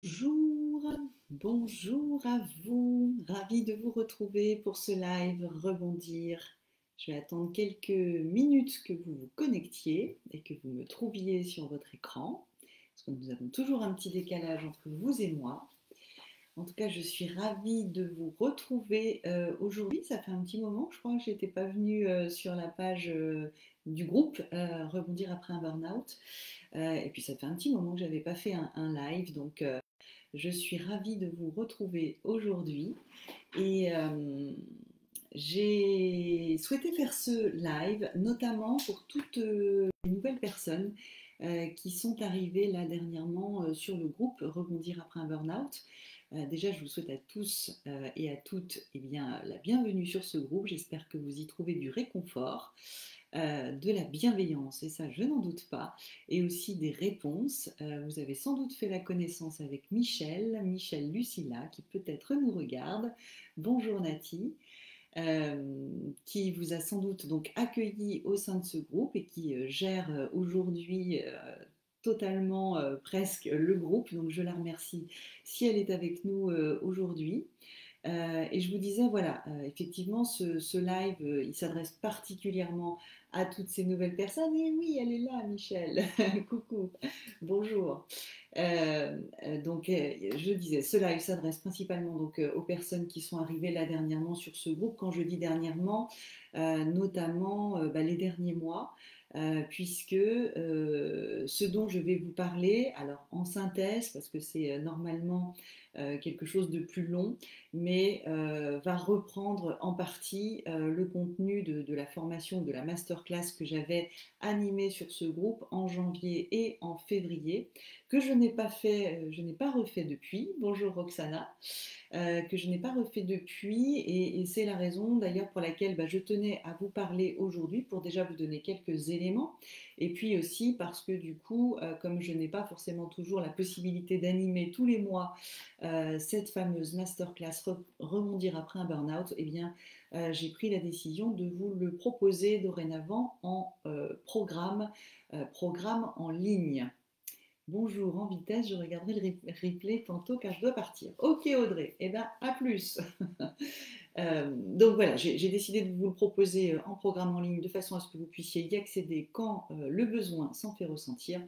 Bonjour, bonjour à vous, ravie de vous retrouver pour ce live Rebondir. Je vais attendre quelques minutes que vous vous connectiez et que vous me trouviez sur votre écran, parce que nous avons toujours un petit décalage entre vous et moi. En tout cas, je suis ravie de vous retrouver aujourd'hui. Ça fait un petit moment, je crois que je n'étais pas venue sur la page du groupe Rebondir après un burn-out. Et puis ça fait un petit moment que je n'avais pas fait un live, donc je suis ravie de vous retrouver aujourd'hui et j'ai souhaité faire ce live notamment pour toutes les nouvelles personnes qui sont arrivées là dernièrement sur le groupe Rebondir après un burn-out. Déjà, je vous souhaite à tous et à toutes eh bien, la bienvenue sur ce groupe. J'espère que vous y trouvez du réconfort, de la bienveillance, et ça je n'en doute pas, et aussi des réponses. Vous avez sans doute fait la connaissance avec Michel Lucilla, qui peut-être nous regarde. Bonjour Nati. Qui vous a sans doute donc accueilli au sein de ce groupe et qui gère aujourd'hui totalement presque le groupe. Donc je la remercie si elle est avec nous aujourd'hui. Et je vous disais, voilà, effectivement, ce live, il s'adresse particulièrement à toutes ces nouvelles personnes. Et oui, elle est là, Michel. Coucou, bonjour. Je disais, ce live s'adresse principalement donc, aux personnes qui sont arrivées là dernièrement sur ce groupe. Quand je dis dernièrement, notamment les derniers mois. Puisque ce dont je vais vous parler, alors en synthèse, parce que c'est normalement quelque chose de plus long, mais va reprendre en partie le contenu de la formation, de la masterclass que j'avais animée sur ce groupe en janvier et en février, que je n'ai pas fait, je n'ai pas refait depuis. Bonjour Roxana. Que je n'ai pas refait depuis, et c'est la raison d'ailleurs pour laquelle je tenais à vous parler aujourd'hui, pour déjà vous donner quelques éléments, et puis aussi parce que du coup, comme je n'ai pas forcément toujours la possibilité d'animer tous les mois cette fameuse masterclass Rebondir après un burn-out, eh bien j'ai pris la décision de vous le proposer dorénavant en programme en ligne. Bonjour, en vitesse, je regarderai le replay tantôt car je dois partir. Ok Audrey, eh bien à plus. Donc voilà, j'ai décidé de vous le proposer en programme en ligne de façon à ce que vous puissiez y accéder quand le besoin s'en fait ressentir.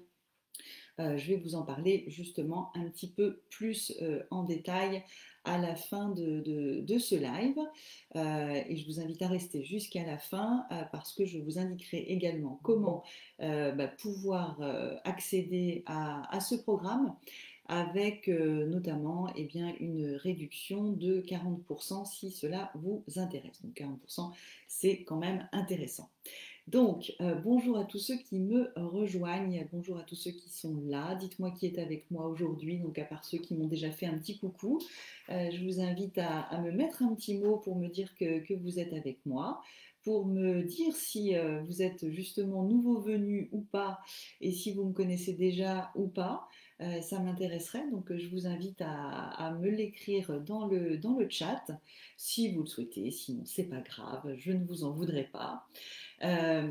Je vais vous en parler justement un petit peu plus en détail à la fin de ce live. Et je vous invite à rester jusqu'à la fin parce que je vous indiquerai également comment pouvoir accéder à ce programme avec notamment une réduction de 40% si cela vous intéresse. Donc 40%, c'est quand même intéressant. Donc, bonjour à tous ceux qui me rejoignent, bonjour à tous ceux qui sont là. Dites-moi qui est avec moi aujourd'hui, donc à part ceux qui m'ont déjà fait un petit coucou. Je vous invite à me mettre un petit mot pour me dire que vous êtes avec moi, pour me dire si vous êtes justement nouveau venu ou pas, et si vous me connaissez déjà ou pas. Ça m'intéresserait, donc je vous invite à me l'écrire dans le chat, si vous le souhaitez, sinon c'est pas grave, je ne vous en voudrais pas. Ce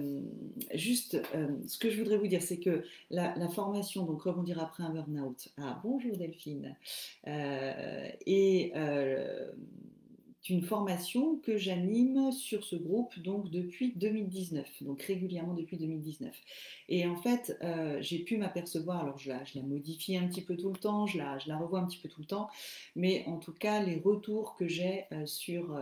que je voudrais vous dire, c'est que la formation, donc Rebondir après un burn-out, ah bonjour Delphine, est une formation que j'anime sur ce groupe donc depuis 2019, donc régulièrement depuis 2019. Et en fait, j'ai pu m'apercevoir, alors je la modifie un petit peu tout le temps, je la revois un petit peu tout le temps, mais en tout cas, les retours que j'ai sur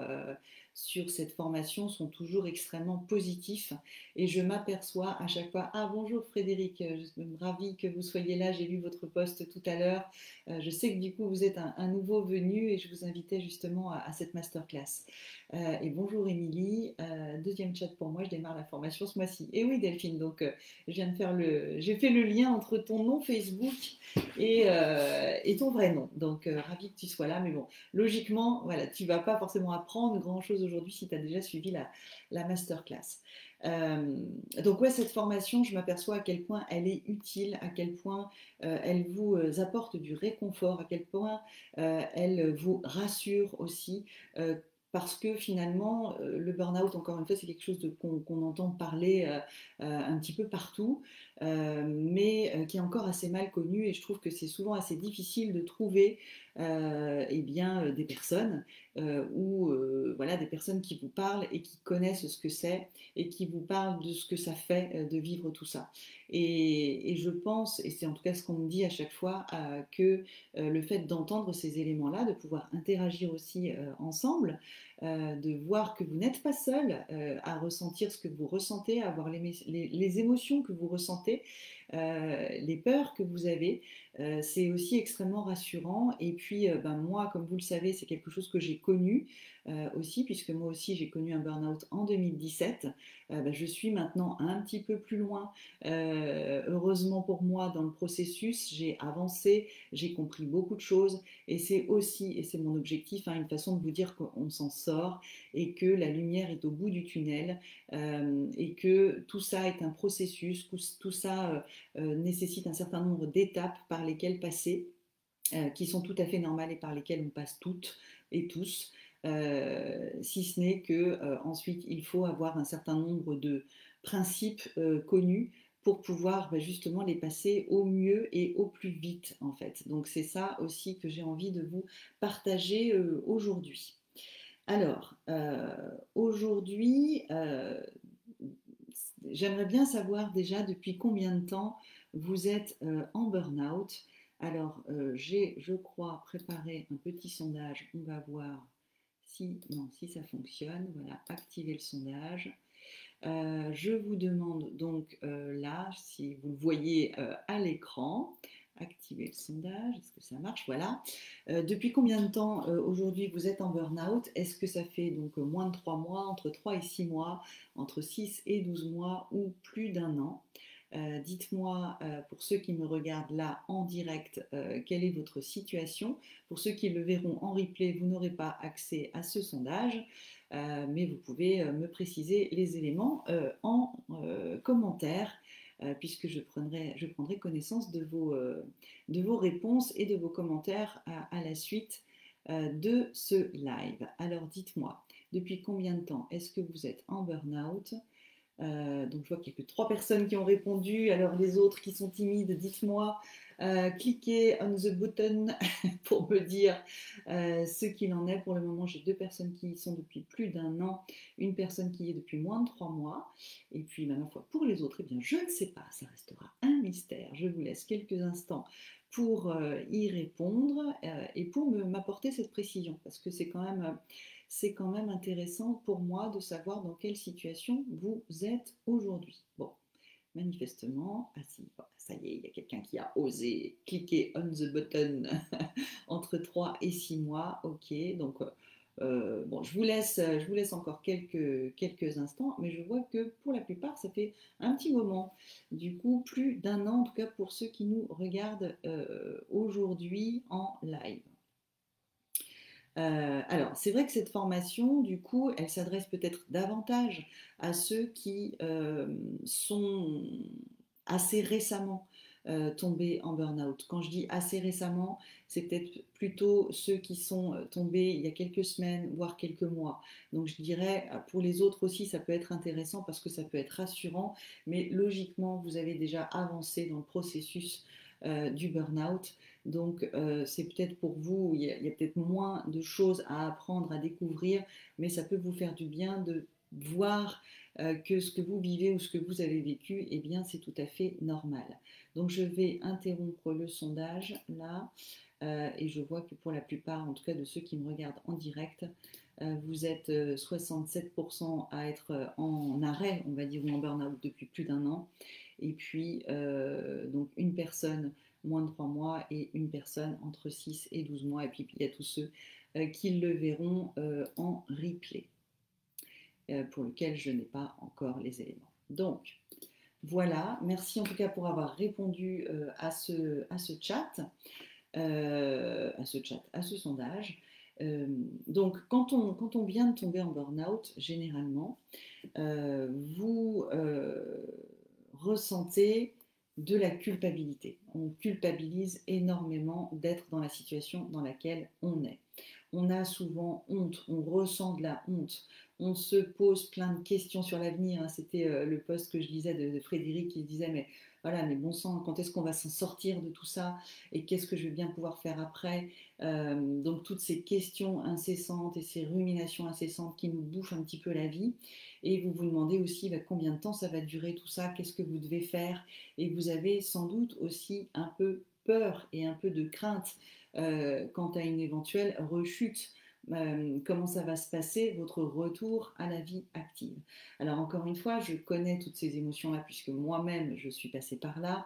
cette formation sont toujours extrêmement positifs, et je m'aperçois à chaque fois, ah bonjour Frédéric, je suis ravie que vous soyez là, j'ai lu votre post tout à l'heure, je sais que du coup vous êtes un nouveau venu et je vous invitais justement à cette masterclass. Et bonjour Émilie, deuxième chat pour moi, je démarre la formation ce mois-ci. Et oui Delphine, donc j'ai fait le lien entre ton nom Facebook et ton vrai nom, donc ravie que tu sois là, mais bon, logiquement, voilà, tu vas pas forcément apprendre grand-chose aujourd'hui si tu as déjà suivi la masterclass. Donc ouais, cette formation, je m'aperçois à quel point elle est utile, à quel point elle vous apporte du réconfort, à quel point elle vous rassure aussi. Parce que finalement, le burn-out, encore une fois, c'est quelque chose qu'on entend parler un petit peu partout. mais qui est encore assez mal connu et je trouve que c'est souvent assez difficile de trouver eh bien, des personnes ou voilà, des personnes qui vous parlent et qui connaissent ce que c'est et qui vous parlent de ce que ça fait de vivre tout ça. Et je pense, et c'est en tout cas ce qu'on me dit à chaque fois, que le fait d'entendre ces éléments-là, de pouvoir interagir aussi ensemble, de voir que vous n'êtes pas seul à ressentir ce que vous ressentez, à avoir les émotions que vous ressentez, les peurs que vous avez, c'est aussi extrêmement rassurant. Et puis, ben, moi, comme vous le savez, c'est quelque chose que j'ai connu aussi, puisque moi aussi j'ai connu un burn-out en 2017. Ben, je suis maintenant un petit peu plus loin, heureusement pour moi, dans le processus. J'ai avancé, j'ai compris beaucoup de choses, et c'est aussi, et c'est mon objectif, hein, une façon de vous dire qu'on s'en sort et que la lumière est au bout du tunnel, et que tout ça est un processus, tout ça nécessite un certain nombre d'étapes par lesquelles passer, qui sont tout à fait normales et par lesquelles on passe toutes et tous. Si ce n'est que ensuite il faut avoir un certain nombre de principes connus pour pouvoir justement les passer au mieux et au plus vite en fait. Donc c'est ça aussi que j'ai envie de vous partager aujourd'hui. Alors aujourd'hui, j'aimerais bien savoir déjà depuis combien de temps vous êtes en burn-out. Alors, j'ai, je crois, préparé un petit sondage. On va voir si, non, si ça fonctionne. Voilà, activer le sondage. Je vous demande donc là, si vous le voyez à l'écran, activer le sondage, est-ce que ça marche? Voilà. Depuis combien de temps aujourd'hui vous êtes en burn-out? Est-ce que ça fait donc moins de 3 mois, entre 3 et 6 mois, entre 6 et 12 mois ou plus d'un an? Dites-moi, pour ceux qui me regardent là en direct, quelle est votre situation. Pour ceux qui le verront en replay, vous n'aurez pas accès à ce sondage, mais vous pouvez me préciser les éléments en commentaire, puisque je prendrai connaissance de vos réponses et de vos commentaires à la suite de ce live. Alors dites-moi, depuis combien de temps est-ce que vous êtes en burn-out? Donc je vois qu'il n'y a que 3 personnes qui ont répondu. Alors les autres qui sont timides, dites-moi, cliquez on the button pour me dire ce qu'il en est. Pour le moment, j'ai 2 personnes qui y sont depuis plus d'un an, une personne qui y est depuis moins de 3 mois. Et puis, ma foi, pour les autres, eh bien, je ne sais pas, ça restera un mystère. Je vous laisse quelques instants pour y répondre et pour m'apporter cette précision, parce que c'est quand même intéressant pour moi de savoir dans quelle situation vous êtes aujourd'hui. Bon, manifestement, ah si, bon, ça y est, il y a quelqu'un qui a osé cliquer on the button entre 3 et 6 mois. Ok, donc bon, je vous laisse encore quelques instants, mais je vois que pour la plupart, ça fait un petit moment. Du coup, plus d'un an, en tout cas pour ceux qui nous regardent aujourd'hui en live. Alors, c'est vrai que cette formation, du coup, elle s'adresse peut-être davantage à ceux qui sont assez récemment tombés en burn-out. Quand je dis assez récemment, c'est peut-être plutôt ceux qui sont tombés il y a quelques semaines, voire quelques mois. Donc, je dirais, pour les autres aussi, ça peut être intéressant parce que ça peut être rassurant, mais logiquement, vous avez déjà avancé dans le processus du burn-out. Donc, c'est peut-être pour vous, il y a peut-être moins de choses à apprendre, à découvrir, mais ça peut vous faire du bien de voir que ce que vous vivez ou ce que vous avez vécu, eh bien, c'est tout à fait normal. Donc, je vais interrompre le sondage là, et je vois que pour la plupart, en tout cas de ceux qui me regardent en direct, vous êtes 67% à être en arrêt, on va dire, ou en burn-out depuis plus d'un an. Et puis, donc, une personne moins de 3 mois et une personne entre 6 et 12 mois. Et puis, il y a tous ceux qui le verront en replay, pour lequel je n'ai pas encore les éléments. Donc, voilà. Merci en tout cas pour avoir répondu à ce chat, à ce sondage. Donc, quand on vient de tomber en burn-out, généralement, vous ressentez de la culpabilité. On culpabilise énormément d'être dans la situation dans laquelle on est. On a souvent honte, on ressent de la honte, on se pose plein de questions sur l'avenir. C'était le post que je lisais de Frédéric qui disait mais voilà, mais bon sang, quand est-ce qu'on va s'en sortir de tout ça et qu'est-ce que je vais bien pouvoir faire après? Donc toutes ces questions incessantes et ces ruminations incessantes qui nous bouffent un petit peu la vie. Et vous vous demandez aussi bah, combien de temps ça va durer tout ça, qu'est-ce que vous devez faire. Et vous avez sans doute aussi un peu peur et un peu de crainte quant à une éventuelle rechute. Comment ça va se passer, votre retour à la vie active. Alors encore une fois, je connais toutes ces émotions-là puisque moi-même je suis passée par là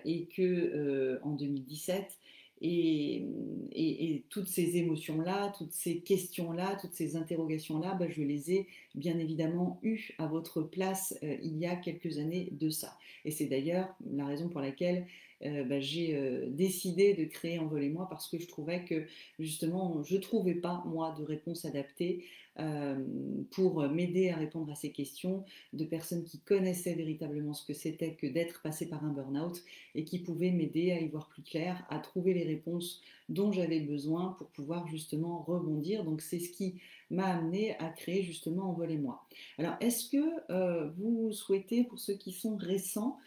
et que en 2017 et toutes ces émotions-là, toutes ces questions-là, toutes ces interrogations-là, bah, je les ai bien évidemment eues à votre place il y a quelques années de ça. Et c'est d'ailleurs la raison pour laquelle bah, j'ai décidé de créer Envolez-moi parce que je trouvais que justement, je ne trouvais pas, moi, de réponse adaptée euh, pour m'aider à répondre à ces questions de personnes qui connaissaient véritablement ce que c'était que d'être passé par un burn-out et qui pouvaient m'aider à y voir plus clair, à trouver les réponses dont j'avais besoin pour pouvoir justement rebondir. Donc c'est ce qui m'a amené à créer justement Envolez-moi. Alors est-ce que vous souhaitez, pour ceux qui sont récents,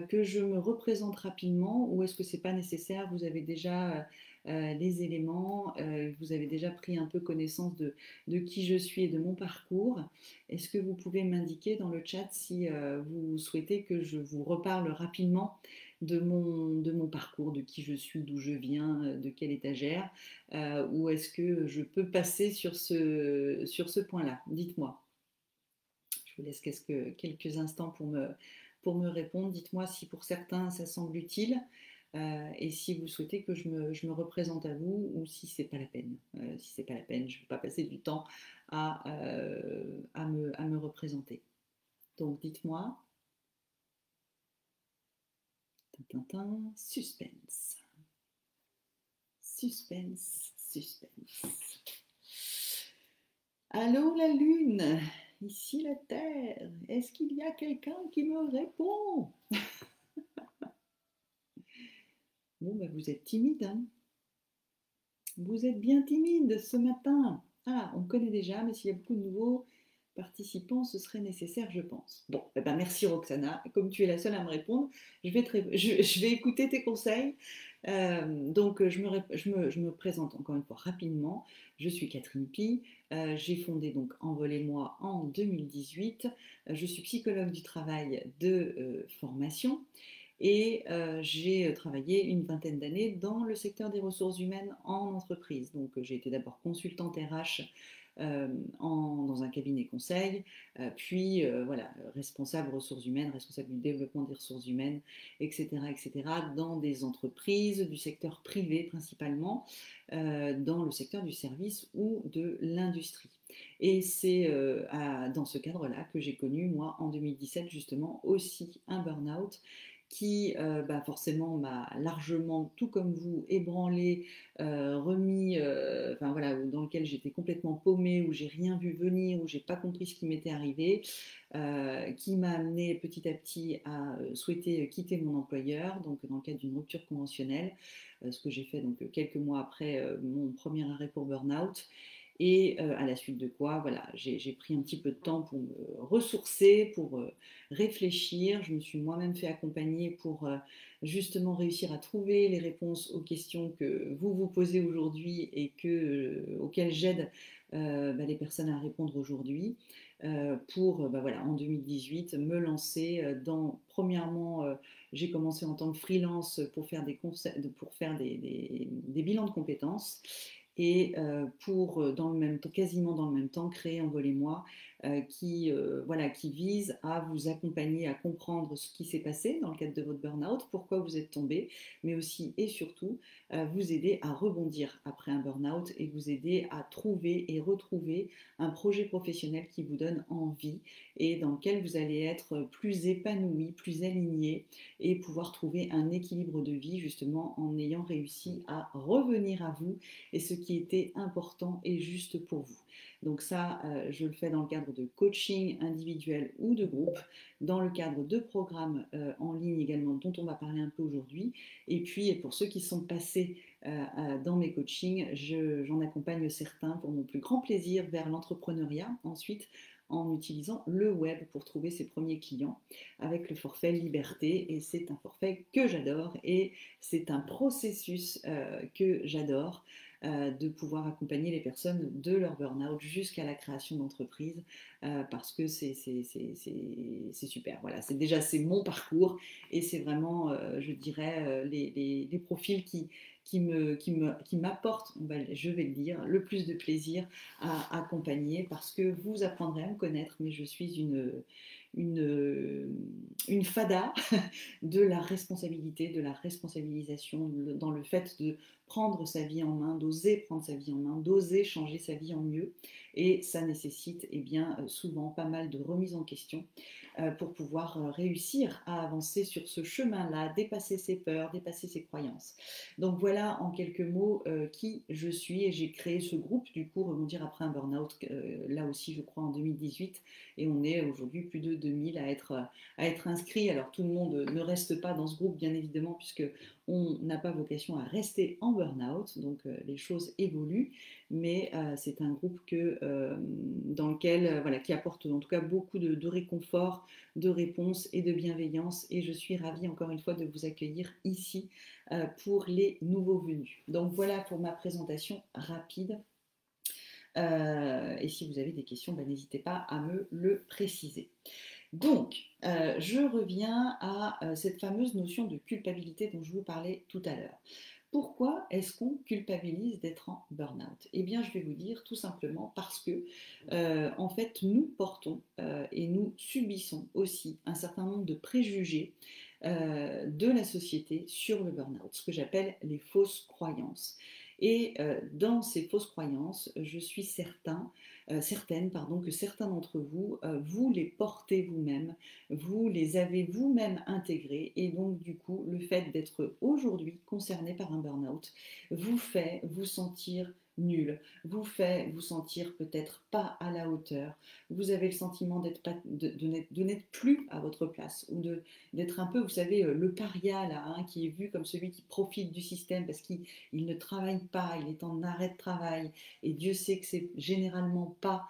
que je me représente rapidement ou est-ce que c'est pas nécessaire? Vous avez déjà les éléments, vous avez déjà pris un peu connaissance de qui je suis et de mon parcours. Est-ce que vous pouvez m'indiquer dans le chat si vous souhaitez que je vous reparle rapidement de mon parcours, de qui je suis, d'où je viens, de quelle étagère, ou est-ce que je peux passer sur ce point-là? Dites-moi. Je vous laisse quelques instants pour me répondre. Dites-moi si pour certains ça semble utile et si vous souhaitez que je me représente à vous ou si c'est pas la peine. Si c'est pas la peine, je ne vais pas passer du temps à me représenter. Donc dites-moi. Tintin, suspense. Suspense, suspense. Allô la Lune, ici la Terre, est-ce qu'il y a quelqu'un qui me répond? Bon, bah, vous êtes timide, hein? Vous êtes bien timide ce matin. Ah, on connaît déjà, mais s'il y a beaucoup de nouveaux participants, ce serait nécessaire, je pense. Bon, eh ben merci Roxana. Comme tu es la seule à me répondre, je vais écouter tes conseils. Donc, je me présente encore une fois rapidement. Je suis Catherine Pi. J'ai fondé donc Envolez-moi en 2018. Je suis psychologue du travail de formation. Et j'ai travaillé une vingtaine d'années dans le secteur des ressources humaines en entreprise. Donc j'ai été d'abord consultante RH dans un cabinet conseil, puis voilà, responsable ressources humaines, responsable du développement des ressources humaines, etc., etc., dans des entreprises du secteur privé principalement, dans le secteur du service ou de l'industrie. Et c'est dans ce cadre-là que j'ai connu, moi, en 2017, justement, aussi un burn-out qui bah, forcément m'a largement, tout comme vous, ébranlé, remis, enfin voilà, dans lequel j'étais complètement paumée, où j'ai rien vu venir, où j'ai pas compris ce qui m'était arrivé, qui m'a amené petit à petit à souhaiter quitter mon employeur, donc dans le cadre d'une rupture conventionnelle, ce que j'ai fait donc quelques mois après mon premier arrêt pour burn-out. Et à la suite de quoi, voilà, j'ai pris un petit peu de temps pour me ressourcer, pour réfléchir. Je me suis moi-même fait accompagner pour justement réussir à trouver les réponses aux questions que vous vous posez aujourd'hui et auxquelles j'aide bah, les personnes à répondre aujourd'hui. Pour, bah, voilà, en 2018, me lancer premièrement, j'ai commencé en tant que freelance pour faire pour faire des bilans de compétences et pour dans le même temps, quasiment dans le même temps, créer Envolez-moi voilà, qui vise à vous accompagner à comprendre ce qui s'est passé dans le cadre de votre burn-out, pourquoi vous êtes tombé, mais aussi et surtout vous aider à rebondir après un burn-out et vous aider à trouver et retrouver un projet professionnel qui vous donne envie et dans lequel vous allez être plus épanoui, plus aligné et pouvoir trouver un équilibre de vie justement en ayant réussi à revenir à vous et ce qui était important et juste pour vous. Donc ça, je le fais dans le cadre de coaching individuel ou de groupe, dans le cadre de programmes en ligne également dont on va parler un peu aujourd'hui. Et puis pour ceux qui sont passés dans mes coachings, j'en accompagne certains pour mon plus grand plaisir vers l'entrepreneuriat ensuite en utilisant le web pour trouver ses premiers clients avec le forfait Liberté. Et c'est un forfait que j'adore et c'est un processus que j'adore. De pouvoir accompagner les personnes de leur burn-out jusqu'à la création d'entreprise parce que c'est super. Voilà, c'est mon parcours et c'est vraiment, je dirais, les profils qui m'apportent, je vais le dire, le plus de plaisir à accompagner parce que vous apprendrez à me connaître, mais je suis une, une fada de la responsabilité, de la responsabilisation, dans le fait de prendre sa vie en main, d'oser prendre sa vie en main, d'oser changer sa vie en mieux. Et ça nécessite eh bien, souvent pas mal de remises en question pour pouvoir réussir à avancer sur ce chemin-là, dépasser ses peurs, dépasser ses croyances. Donc voilà en quelques mots qui je suis et j'ai créé ce groupe du coup Rebondir après un burn-out là aussi je crois en 2018 et on est aujourd'hui plus de 2000 à être inscrits. Alors tout le monde ne reste pas dans ce groupe bien évidemment puisque on n'a pas vocation à rester en burn-out, donc les choses évoluent, mais c'est un groupe dans lequel, voilà, qui apporte en tout cas beaucoup de réconfort, de réponse et de bienveillance. Et je suis ravie encore une fois de vous accueillir ici pour les nouveaux venus. Donc voilà pour ma présentation rapide. Et si vous avez des questions, n'hésitez pas à me le préciser. Donc, je reviens à cette fameuse notion de culpabilité dont je vous parlais tout à l'heure. Pourquoi est-ce qu'on culpabilise d'être en burn-out? Eh bien, je vais vous dire tout simplement parce que, en fait, nous portons et nous subissons aussi un certain nombre de préjugés de la société sur le burn-out, ce que j'appelle les fausses croyances. Et dans ces fausses croyances, je suis certaine que certains d'entre vous, vous les portez vous-même, vous les avez vous-même intégrées, et donc du coup, le fait d'être aujourd'hui concerné par un burn-out vous fait vous sentir nul, vous fait vous sentir peut-être pas à la hauteur, vous avez le sentiment de n'être plus à votre place, ou d'être un peu, vous savez, le paria là, hein, qui est vu comme celui qui profite du système parce qu'il ne travaille pas, il est en arrêt de travail, et Dieu sait que c'est généralement pas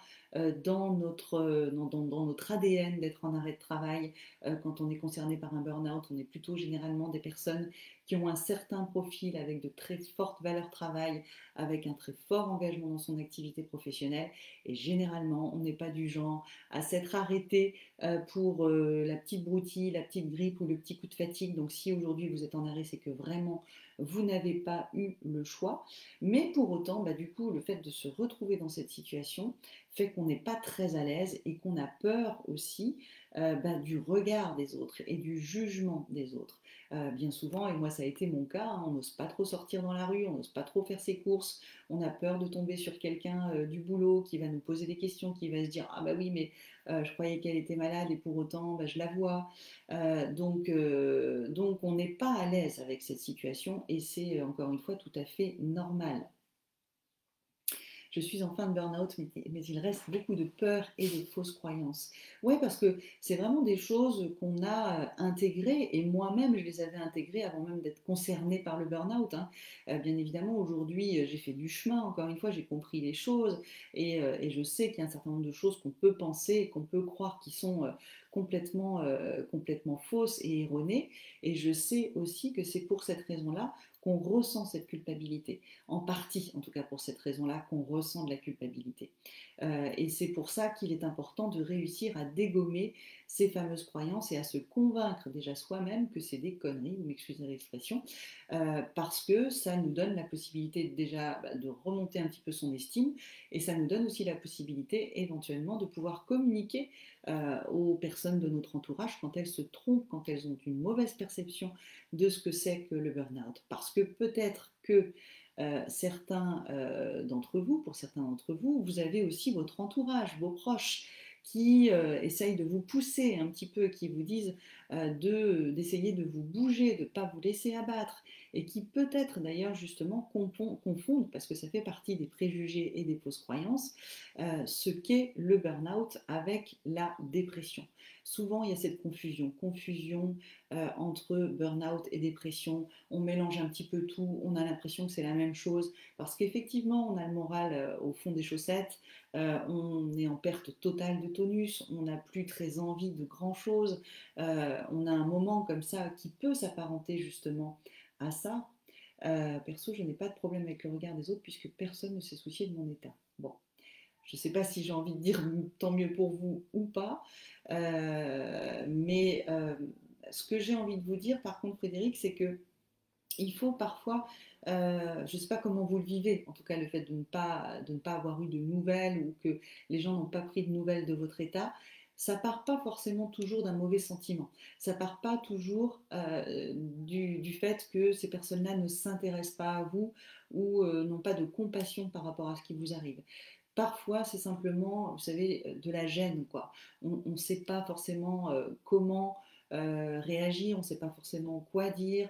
dans notre ADN d'être en arrêt de travail. Quand on est concerné par un burn-out, on est plutôt généralement des personnes qui ont un certain profil avec de très fortes valeurs travail, avec un très fort engagement dans son activité professionnelle. Et généralement, on n'est pas du genre à s'être arrêté pour la petite broutille, la petite grippe ou le petit coup de fatigue. Donc si aujourd'hui vous êtes en arrêt, c'est que vraiment vous n'avez pas eu le choix. Mais pour autant, du coup, le fait de se retrouver dans cette situation fait qu'on n'est pas très à l'aise et qu'on a peur aussi du regard des autres et du jugement des autres. Bien souvent, et moi ça a été mon cas, hein, on n'ose pas trop sortir dans la rue, on n'ose pas trop faire ses courses, on a peur de tomber sur quelqu'un du boulot qui va nous poser des questions, qui va se dire ah bah oui mais je croyais qu'elle était malade et pour autant je la vois. Donc on n'est pas à l'aise avec cette situation et c'est encore une fois tout à fait normal. Je suis en fin de burn-out, mais il reste beaucoup de peur et de fausses croyances. Ouais, parce que c'est vraiment des choses qu'on a intégrées, et moi-même, je les avais intégrées avant même d'être concernée par le burn-out, hein. Bien évidemment, aujourd'hui, j'ai fait du chemin, encore une fois, j'ai compris les choses, et je sais qu'il y a un certain nombre de choses qu'on peut penser, qu'on peut croire qui sont complètement fausses et erronées, et je sais aussi que c'est pour cette raison-là qu'on ressent cette culpabilité, en partie en tout cas pour cette raison-là qu'on ressent de la culpabilité. Et c'est pour ça qu'il est important de réussir à dégommer ces fameuses croyances et à se convaincre déjà soi-même que c'est des conneries, vous m'excusez l'expression, parce que ça nous donne la possibilité déjà de remonter un petit peu son estime, et ça nous donne aussi la possibilité éventuellement de pouvoir communiquer aux personnes de notre entourage quand elles se trompent, quand elles ont une mauvaise perception de ce que c'est que le burn-out. Parce que peut-être que pour certains d'entre vous, vous avez aussi votre entourage, vos proches, qui essayent de vous pousser un petit peu, qui vous disent d'essayer de vous bouger, de ne pas vous laisser abattre. et qui peut-être d'ailleurs justement confondent, parce que ça fait partie des préjugés et des fausses croyances, ce qu'est le burn-out avec la dépression. Souvent, il y a cette confusion entre burn-out et dépression. On mélange un petit peu tout, on a l'impression que c'est la même chose, parce qu'effectivement, on a le moral au fond des chaussettes, on est en perte totale de tonus, on n'a plus très envie de grand-chose, on a un moment comme ça qui peut s'apparenter justement à ça. Perso, je n'ai pas de problème avec le regard des autres puisque personne ne s'est soucié de mon état. Bon, je ne sais pas si j'ai envie de dire tant mieux pour vous ou pas, mais ce que j'ai envie de vous dire par contre, Frédéric, c'est que il faut parfois, je ne sais pas comment vous le vivez, en tout cas le fait de ne pas avoir eu de nouvelles ou que les gens n'ont pas pris de nouvelles de votre état, ça part pas forcément toujours d'un mauvais sentiment. Ça part pas toujours du fait que ces personnes-là ne s'intéressent pas à vous ou n'ont pas de compassion par rapport à ce qui vous arrive. Parfois, c'est simplement, vous savez, de la gêne, quoi. On ne sait pas forcément comment réagir, on ne sait pas forcément quoi dire.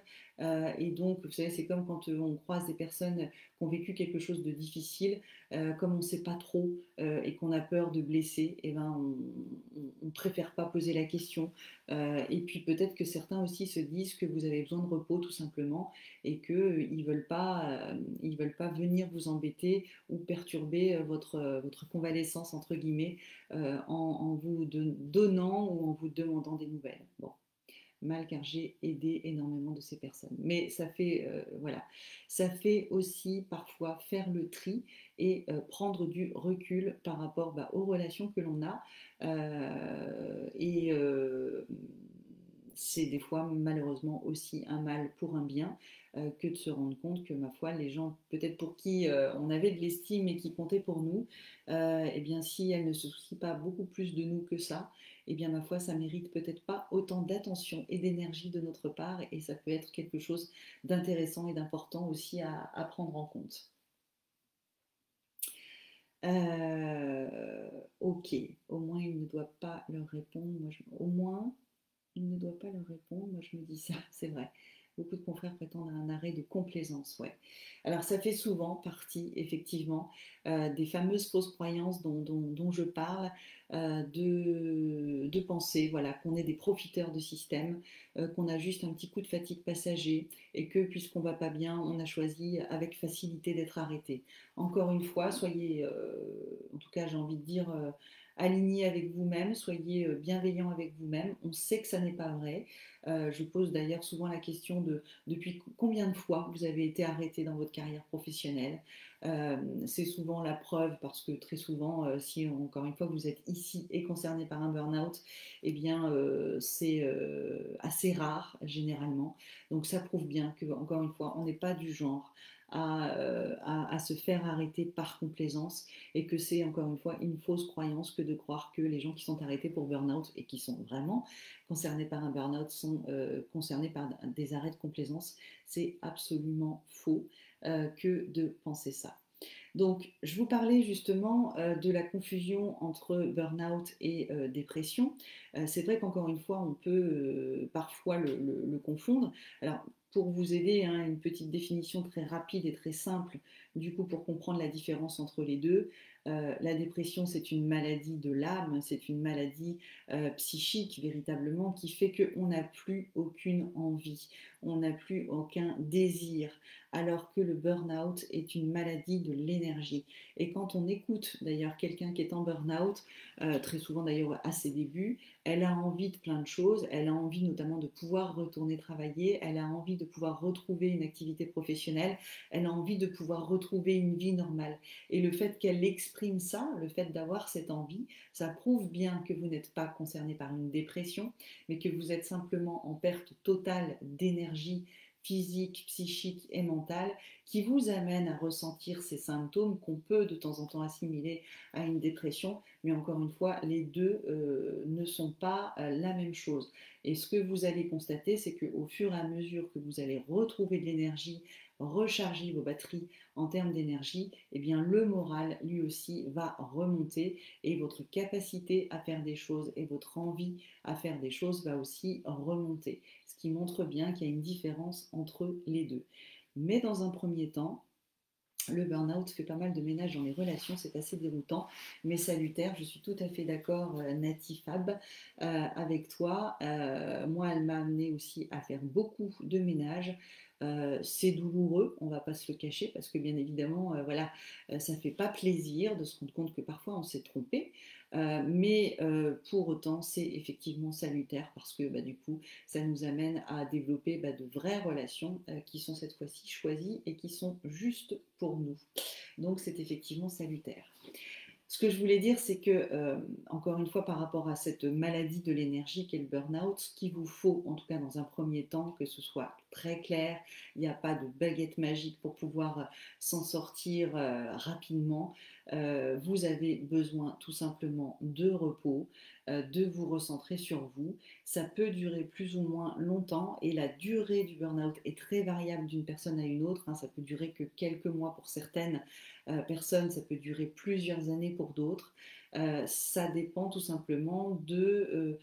Et donc, vous savez, c'est comme quand on croise des personnes qui ont vécu quelque chose de difficile, comme on ne sait pas trop et qu'on a peur de blesser, et ben on préfère pas poser la question. Et puis peut-être que certains aussi se disent que vous avez besoin de repos tout simplement et qu'ils ils veulent pas venir vous embêter ou perturber votre convalescence entre guillemets en vous donnant ou en vous demandant des nouvelles. Bon, mal car j'ai aidé énormément de ces personnes. Mais ça fait, voilà, ça fait aussi parfois faire le tri et prendre du recul par rapport aux relations que l'on a. Et c'est des fois malheureusement aussi un mal pour un bien que de se rendre compte que ma foi les gens peut-être pour qui on avait de l'estime et qui comptaient pour nous, eh bien si elles ne se soucient pas beaucoup plus de nous que ça, eh bien ma foi ça mérite peut-être pas autant d'attention et d'énergie de notre part et ça peut être quelque chose d'intéressant et d'important aussi à prendre en compte. Ok, au moins il ne doit pas leur répondre. Au moins il ne doit pas leur répondre. Moi, je me dis ça, c'est vrai. Beaucoup de confrères prétendent à un arrêt de complaisance, ouais. Alors, ça fait souvent partie, effectivement, des fameuses fausses croyances dont je parle, de penser, voilà, qu'on est des profiteurs de système, qu'on a juste un petit coup de fatigue passager et que, puisqu'on va pas bien, on a choisi avec facilité d'être arrêté. Encore une fois, soyez, en tout cas, j'ai envie de dire, alignés avec vous-même, soyez bienveillants avec vous-même. On sait que ça n'est pas vrai. Je pose d'ailleurs souvent la question de depuis combien de fois vous avez été arrêté dans votre carrière professionnelle. C'est souvent la preuve parce que très souvent, si encore une fois vous êtes ici et concerné par un burn-out, eh bien c'est assez rare généralement. Donc ça prouve bien que encore une fois, on n'est pas du genre à se faire arrêter par complaisance et que c'est encore une fois une fausse croyance que de croire que les gens qui sont arrêtés pour burn-out et qui sont vraiment concernés par un burn-out sont concernés par des arrêts de complaisance. C'est absolument faux que de penser ça. Donc, je vous parlais justement de la confusion entre burn-out et dépression. C'est vrai qu'encore une fois, on peut parfois le confondre. Alors, pour vous aider, hein, une petite définition très rapide et très simple, du coup, pour comprendre la différence entre les deux. La dépression, c'est une maladie de l'âme, c'est une maladie psychique véritablement qui fait qu'on n'a plus aucune envie, on n'a plus aucun désir, alors que le burn-out est une maladie de l'énergie. Et quand on écoute d'ailleurs quelqu'un qui est en burn-out, très souvent d'ailleurs à ses débuts, elle a envie de plein de choses, elle a envie notamment de pouvoir retourner travailler, elle a envie de pouvoir retrouver une activité professionnelle, elle a envie de pouvoir retrouver une vie normale. Et le fait qu'elle exprime ça, le fait d'avoir cette envie, ça prouve bien que vous n'êtes pas concerné par une dépression, mais que vous êtes simplement en perte totale d'énergie physique, psychique et mentale qui vous amène à ressentir ces symptômes qu'on peut de temps en temps assimiler à une dépression, mais encore une fois, les deux ne sont pas la même chose. Et ce que vous allez constater, c'est qu'au fur et à mesure que vous allez retrouver de l'énergie, recharger vos batteries en termes d'énergie, eh bien le moral lui aussi va remonter et votre capacité à faire des choses et votre envie à faire des choses va aussi remonter. Ce qui montre bien qu'il y a une différence entre les deux. Mais dans un premier temps, le burn-out fait pas mal de ménage dans les relations, c'est assez déroutant, mais salutaire. Je suis tout à fait d'accord, Natifab, avec toi. Moi, elle m'a amené aussi à faire beaucoup de ménage. C'est douloureux, on ne va pas se le cacher, parce que bien évidemment, voilà, ça ne fait pas plaisir de se rendre compte que parfois on s'est trompé. Mais pour autant, c'est effectivement salutaire parce que bah, du coup, ça nous amène à développer bah, de vraies relations qui sont cette fois-ci choisies et qui sont justes pour nous. Donc c'est effectivement salutaire. Ce que je voulais dire, c'est que, encore une fois, par rapport à cette maladie de l'énergie qu'est le burn-out, ce qu'il vous faut, en tout cas dans un premier temps, que ce soit très clair, il n'y a pas de baguette magique pour pouvoir s'en sortir rapidement. Vous avez besoin tout simplement de repos, de vous recentrer sur vous. Ça peut durer plus ou moins longtemps et la durée du burn-out est très variable d'une personne à une autre, hein. Ça peut durer que quelques mois pour certaines personnes, ça peut durer plusieurs années pour d'autres. Ça dépend tout simplement de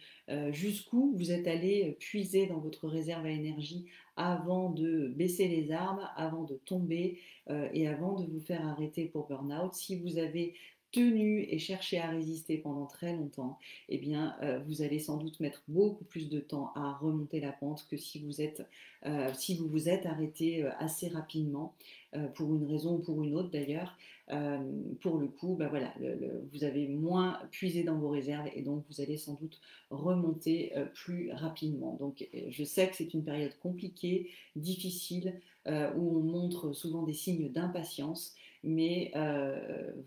jusqu'où vous êtes allé puiser dans votre réserve à énergie avant de baisser les armes, avant de tomber et avant de vous faire arrêter pour burn-out. Si vous avez tenu et cherché à résister pendant très longtemps, eh bien, vous allez sans doute mettre beaucoup plus de temps à remonter la pente que si vous vous êtes arrêté assez rapidement, pour une raison ou pour une autre d'ailleurs. Euh, pour le coup, bah voilà, vous avez moins puisé dans vos réserves et donc vous allez sans doute remonter plus rapidement. Donc je sais que c'est une période compliquée, difficile, où on montre souvent des signes d'impatience, mais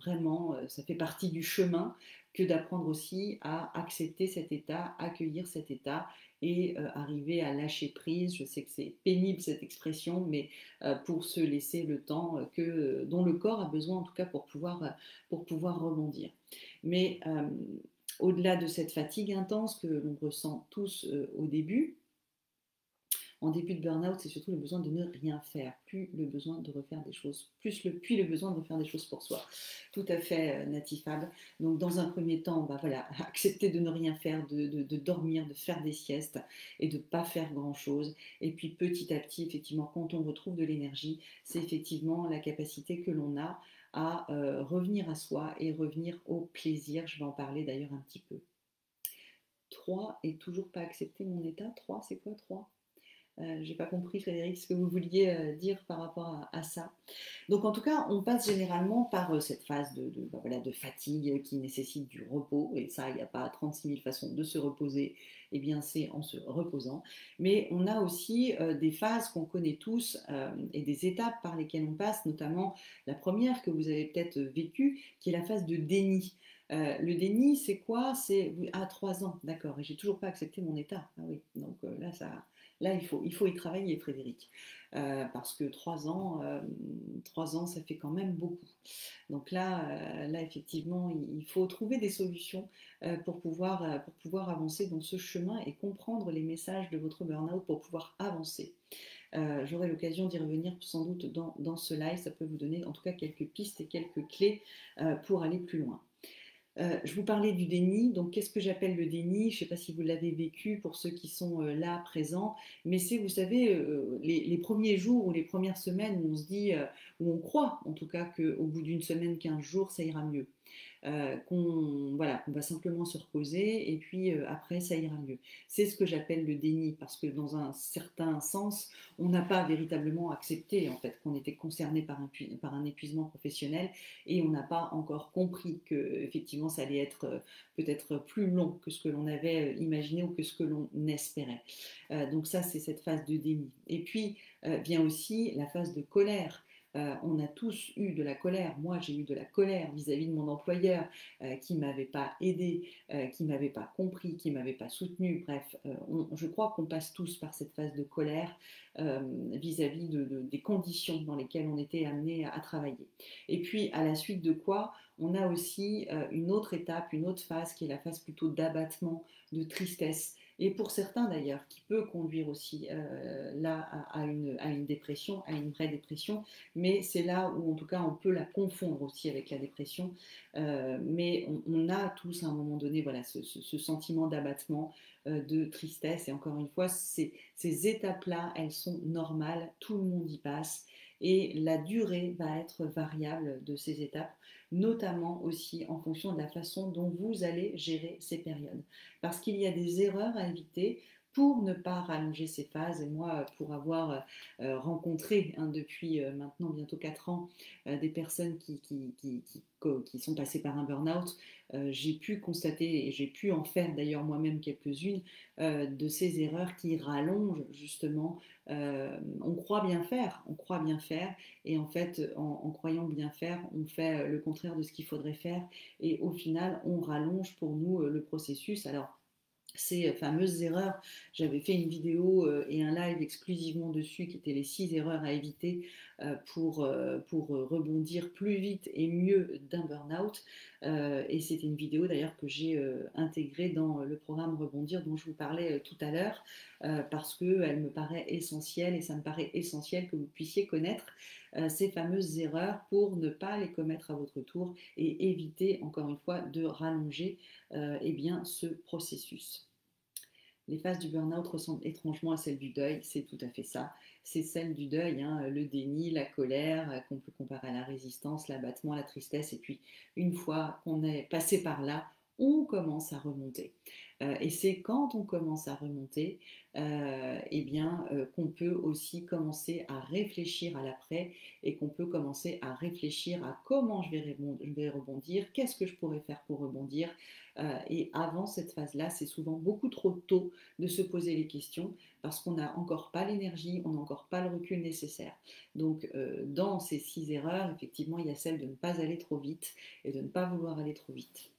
vraiment, ça fait partie du chemin que d'apprendre aussi à accepter cet état, accueillir cet état et arriver à lâcher prise. Je sais que c'est pénible cette expression, mais pour se laisser le temps dont le corps a besoin en tout cas pour pouvoir rebondir. Mais au-delà de cette fatigue intense que l'on ressent tous au début, en début de burn-out, c'est surtout le besoin de ne rien faire, plus le besoin de refaire des choses, puis le besoin de refaire des choses pour soi. Tout à fait natifable. Donc dans un premier temps, bah voilà, accepter de ne rien faire, de dormir, de faire des siestes et de ne pas faire grand-chose. Et puis petit à petit, effectivement, quand on retrouve de l'énergie, c'est effectivement la capacité que l'on a à revenir à soi et revenir au plaisir. Je vais en parler d'ailleurs un petit peu. 3 et toujours pas accepter mon état. 3, c'est quoi 3? J'ai pas compris, Frédéric, ce que vous vouliez dire par rapport à ça. Donc, en tout cas, on passe généralement par cette phase bah, voilà, de fatigue qui nécessite du repos. Et ça, il n'y a pas 36 000 façons de se reposer. Eh bien, c'est en se reposant. Mais on a aussi des phases qu'on connaît tous et des étapes par lesquelles on passe, notamment la première que vous avez peut-être vécue, qui est la phase de déni. Le déni, c'est quoi? C'est 3 ans, d'accord, et j'ai toujours pas accepté mon état. Ah oui, donc là, il faut y travailler, Frédéric, parce que 3 ans, ça fait quand même beaucoup. Donc là effectivement, il faut trouver des solutions pour pouvoir avancer dans ce chemin et comprendre les messages de votre burn-out pour pouvoir avancer. J'aurai l'occasion d'y revenir sans doute dans ce live. Ça peut vous donner en tout cas quelques pistes et quelques clés pour aller plus loin. Je vous parlais du déni, donc qu'est-ce que j'appelle le déni? Je ne sais pas si vous l'avez vécu pour ceux qui sont là présents, mais c'est, vous savez, les premiers jours ou les premières semaines où on se dit, où on croit en tout cas qu'au bout d'une semaine, 15 jours, ça ira mieux. Qu'on va simplement se reposer et puis après ça ira mieux. C'est ce que j'appelle le déni parce que dans un certain sens, on n'a pas véritablement accepté en fait qu'on était concerné par un épuisement professionnel et on n'a pas encore compris que effectivement ça allait être peut-être plus long que ce que l'on avait imaginé ou que ce que l'on espérait. Donc ça c'est cette phase de déni. Et puis vient aussi la phase de colère. On a tous eu de la colère. Moi, j'ai eu de la colère vis-à-vis de mon employeur qui ne m'avait pas aidé, qui ne m'avait pas compris, qui ne m'avait pas soutenu. Bref, je crois qu'on passe tous par cette phase de colère vis-à-vis des conditions dans lesquelles on était amené à travailler. Et puis, à la suite de quoi, on a aussi une autre étape, une autre phase qui est la phase plutôt d'abattement, de tristesse, et pour certains d'ailleurs, qui peut conduire aussi là à une dépression, à une vraie dépression, mais c'est là où en tout cas on peut la confondre aussi avec la dépression, mais on a tous à un moment donné voilà, ce sentiment d'abattement, de tristesse, et encore une fois, ces étapes-là, elles sont normales, tout le monde y passe, et la durée va être variable de ces étapes, notamment aussi en fonction de la façon dont vous allez gérer ces périodes. Parce qu'il y a des erreurs à éviter pour ne pas rallonger ces phases. Et moi, pour avoir rencontré depuis maintenant bientôt 4 ans des personnes qui sont passées par un burn-out, j'ai pu constater, et j'ai pu en faire d'ailleurs moi-même quelques-unes, de ces erreurs qui rallongent justement. On croit bien faire, et en fait, en croyant bien faire, on fait le contraire de ce qu'il faudrait faire, et au final, on rallonge pour nous le processus. Alors, ces fameuses erreurs. J'avais fait une vidéo et un live exclusivement dessus qui étaient les 6 erreurs à éviter pour rebondir plus vite et mieux d'un burn-out. Et c'était une vidéo d'ailleurs que j'ai intégrée dans le programme Rebondir dont je vous parlais tout à l'heure parce qu'elle me paraît essentielle, et ça me paraît essentiel que vous puissiez connaître ces fameuses erreurs pour ne pas les commettre à votre tour et éviter encore une fois de rallonger eh bien, ce processus. Les phases du burn-out ressemblent étrangement à celles du deuil, c'est tout à fait ça. C'est celle du deuil, hein, le déni, la colère, qu'on peut comparer à la résistance, l'abattement, la tristesse. Et puis, une fois qu'on est passé par là, on commence à remonter. Et c'est quand on commence à remonter eh bien, qu'on peut aussi commencer à réfléchir à l'après, et qu'on peut commencer à réfléchir à comment je vais rebondir, qu'est-ce que je pourrais faire pour rebondir. Et avant cette phase-là, c'est souvent beaucoup trop tôt de se poser les questions parce qu'on n'a encore pas l'énergie, on n'a encore pas le recul nécessaire. Donc, dans ces 6 erreurs, effectivement, il y a celle de ne pas aller trop vite et de ne pas vouloir aller trop vite.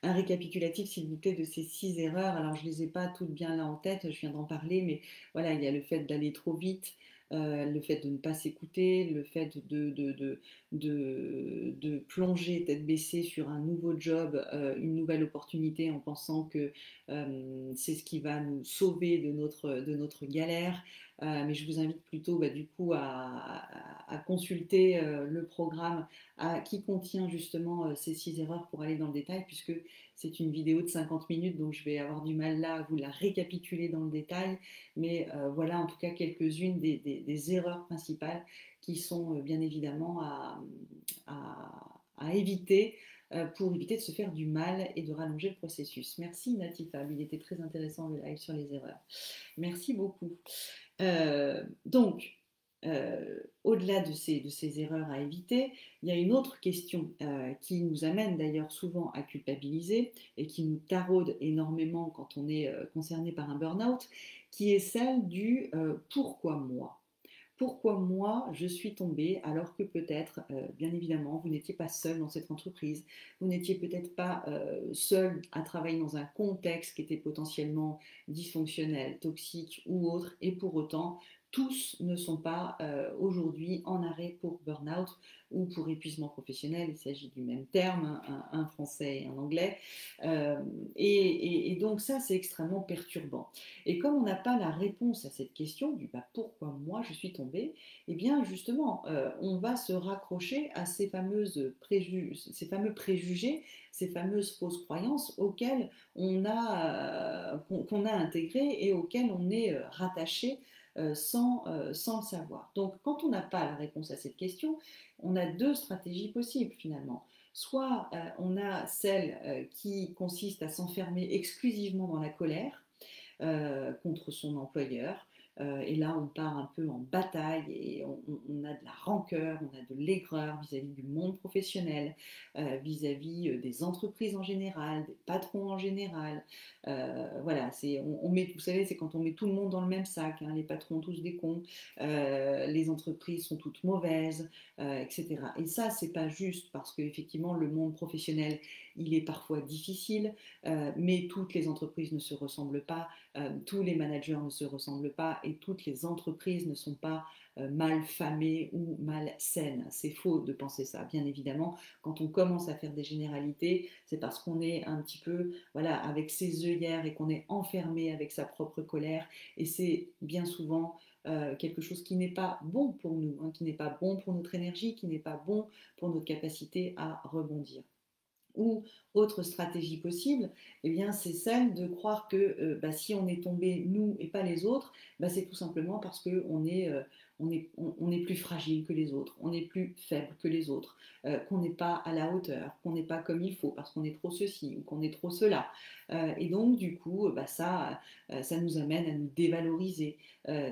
Un récapitulatif, s'il vous plaît, de ces 6 erreurs. Alors, je ne les ai pas toutes bien là en tête, je viens d'en parler, mais voilà, il y a le fait d'aller trop vite, le fait de ne pas s'écouter, le fait de plonger tête baissée sur un nouveau job, une nouvelle opportunité en pensant que c'est ce qui va nous sauver de notre galère. Mais je vous invite plutôt du coup à consulter le programme qui contient justement ces 6 erreurs pour aller dans le détail, puisque c'est une vidéo de 50 minutes, donc je vais avoir du mal là à vous la récapituler dans le détail. Mais voilà en tout cas quelques-unes des erreurs principales qui sont bien évidemment à éviter pour éviter de se faire du mal et de rallonger le processus. Merci Natifab, il était très intéressant le live sur les erreurs. Merci beaucoup. Donc, au-delà de ces erreurs à éviter, il y a une autre question qui nous amène d'ailleurs souvent à culpabiliser et qui nous taraude énormément quand on est concerné par un burn-out, qui est celle du pourquoi moi. Pourquoi moi je suis tombée alors que peut-être, bien évidemment, vous n'étiez pas seul dans cette entreprise, vous n'étiez peut-être pas seul à travailler dans un contexte qui était potentiellement dysfonctionnel, toxique ou autre, et pour autant, tous ne sont pas aujourd'hui en arrêt pour burn-out ou pour épuisement professionnel. Il s'agit du même terme, un français et un anglais. Et donc ça, c'est extrêmement perturbant. Et comme on n'a pas la réponse à cette question du pourquoi moi je suis tombée, eh bien justement, on va se raccrocher à ces fameux préjugés, ces fameuses fausses croyances auxquelles qu'on a intégrées et auxquelles on est rattaché sans le savoir. Donc quand on n'a pas la réponse à cette question, on a 2 stratégies possibles finalement. Soit on a celle qui consiste à s'enfermer exclusivement dans la colère, contre son employeur. Et là, on part un peu en bataille et on a de la rancœur, on a de l'aigreur vis-à-vis du monde professionnel, vis-à-vis des entreprises en général, des patrons en général. Voilà, on met, vous savez, c'est quand on met tout le monde dans le même sac, hein, les patrons tous des cons, les entreprises sont toutes mauvaises, etc. Et ça, c'est pas juste parce qu'effectivement, le monde professionnel, il est parfois difficile, mais toutes les entreprises ne se ressemblent pas, tous les managers ne se ressemblent pas, et toutes les entreprises ne sont pas mal famée ou mal saine. C'est faux de penser ça, bien évidemment. Quand on commence à faire des généralités, c'est parce qu'on est un petit peu voilà, avec ses œillères et qu'on est enfermé avec sa propre colère. Et c'est bien souvent quelque chose qui n'est pas bon pour nous, hein, qui n'est pas bon pour notre énergie, qui n'est pas bon pour notre capacité à rebondir. Ou autre stratégie possible, eh bien, c'est celle de croire que bah, si on est tombé nous et pas les autres, bah, c'est tout simplement parce qu'on est, on est plus fragile que les autres, on est plus faible que les autres, qu'on n'est pas à la hauteur, qu'on n'est pas comme il faut, parce qu'on est trop ceci ou qu'on est trop cela. Et donc, du coup, bah, ça nous amène à nous dévaloriser.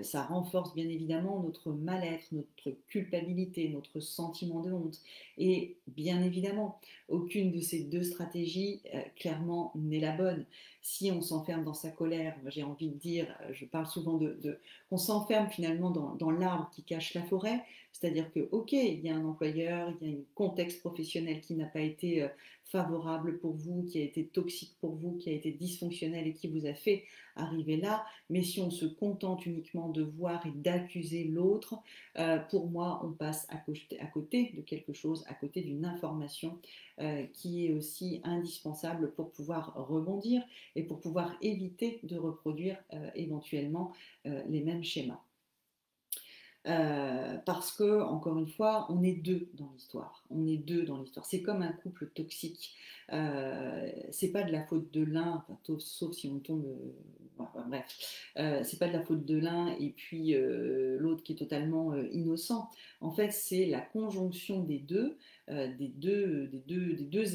Ça renforce bien évidemment notre mal-être, notre culpabilité, notre sentiment de honte. Et bien évidemment, aucune de ces deux stratégies, clairement, n'est la bonne. Si on s'enferme dans sa colère, j'ai envie de dire, je parle souvent qu'on s'enferme finalement dans l'arbre qui cache la forêt, c'est-à-dire que, ok, il y a un employeur, il y a un contexte professionnel qui n'a pas été favorable pour vous, qui a été toxique pour vous, qui a été dysfonctionnel et qui vous a fait arriver là, mais si on se contente uniquement de voir et d'accuser l'autre, pour moi, on passe à côté de quelque chose, à côté d'une information qui est aussi indispensable pour pouvoir rebondir et pour pouvoir éviter de reproduire éventuellement les mêmes schémas. Parce que, encore une fois, on est deux dans l'histoire. On est deux dans l'histoire. C'est comme un couple toxique. C'est pas de la faute de l'un, enfin, sauf si on tombe. Bref, c'est pas de la faute de l'un et puis l'autre qui est totalement innocent. En fait, c'est la conjonction des deux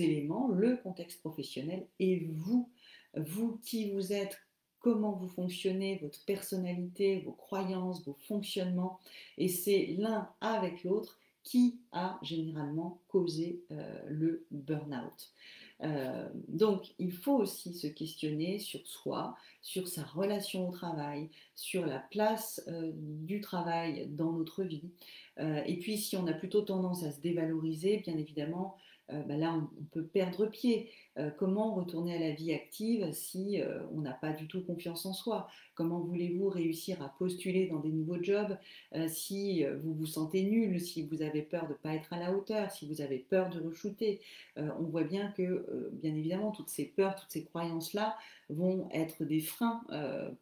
éléments, le contexte professionnel et vous, vous qui vous êtes, comment vous fonctionnez, votre personnalité, vos croyances, vos fonctionnements, et c'est l'un avec l'autre qui a généralement causé le burn-out. Donc, il faut aussi se questionner sur soi, sur sa relation au travail, sur la place du travail dans notre vie. Et puis, si on a plutôt tendance à se dévaloriser, bien évidemment, bah là, on peut perdre pied. Comment retourner à la vie active si on n'a pas du tout confiance en soi? Comment voulez-vous réussir à postuler dans des nouveaux jobs si vous vous sentez nul, si vous avez peur de ne pas être à la hauteur, si vous avez peur de re-shooter? On voit bien que, bien évidemment, toutes ces peurs, toutes ces croyances-là vont être des freins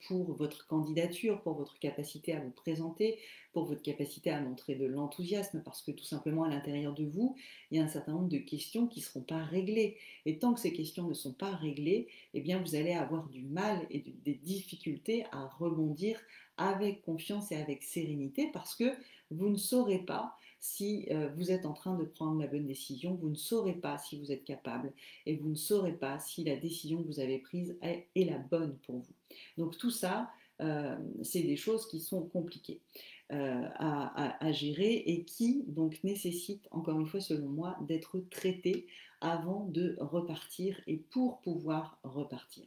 pour votre candidature, pour votre capacité à vous présenter, pour votre capacité à montrer de l'enthousiasme, parce que tout simplement à l'intérieur de vous, il y a un certain nombre de questions qui ne seront pas réglées. Et tant que ces questions ne sont pas réglées, eh bien vous allez avoir du mal et des difficultés à rebondir avec confiance et avec sérénité, parce que vous ne saurez pas si vous êtes en train de prendre la bonne décision, vous ne saurez pas si vous êtes capable et vous ne saurez pas si la décision que vous avez prise est la bonne pour vous. Donc tout ça, c'est des choses qui sont compliquées à gérer et qui donc nécessitent, encore une fois selon moi, d'être traitées avant de repartir et pour pouvoir repartir.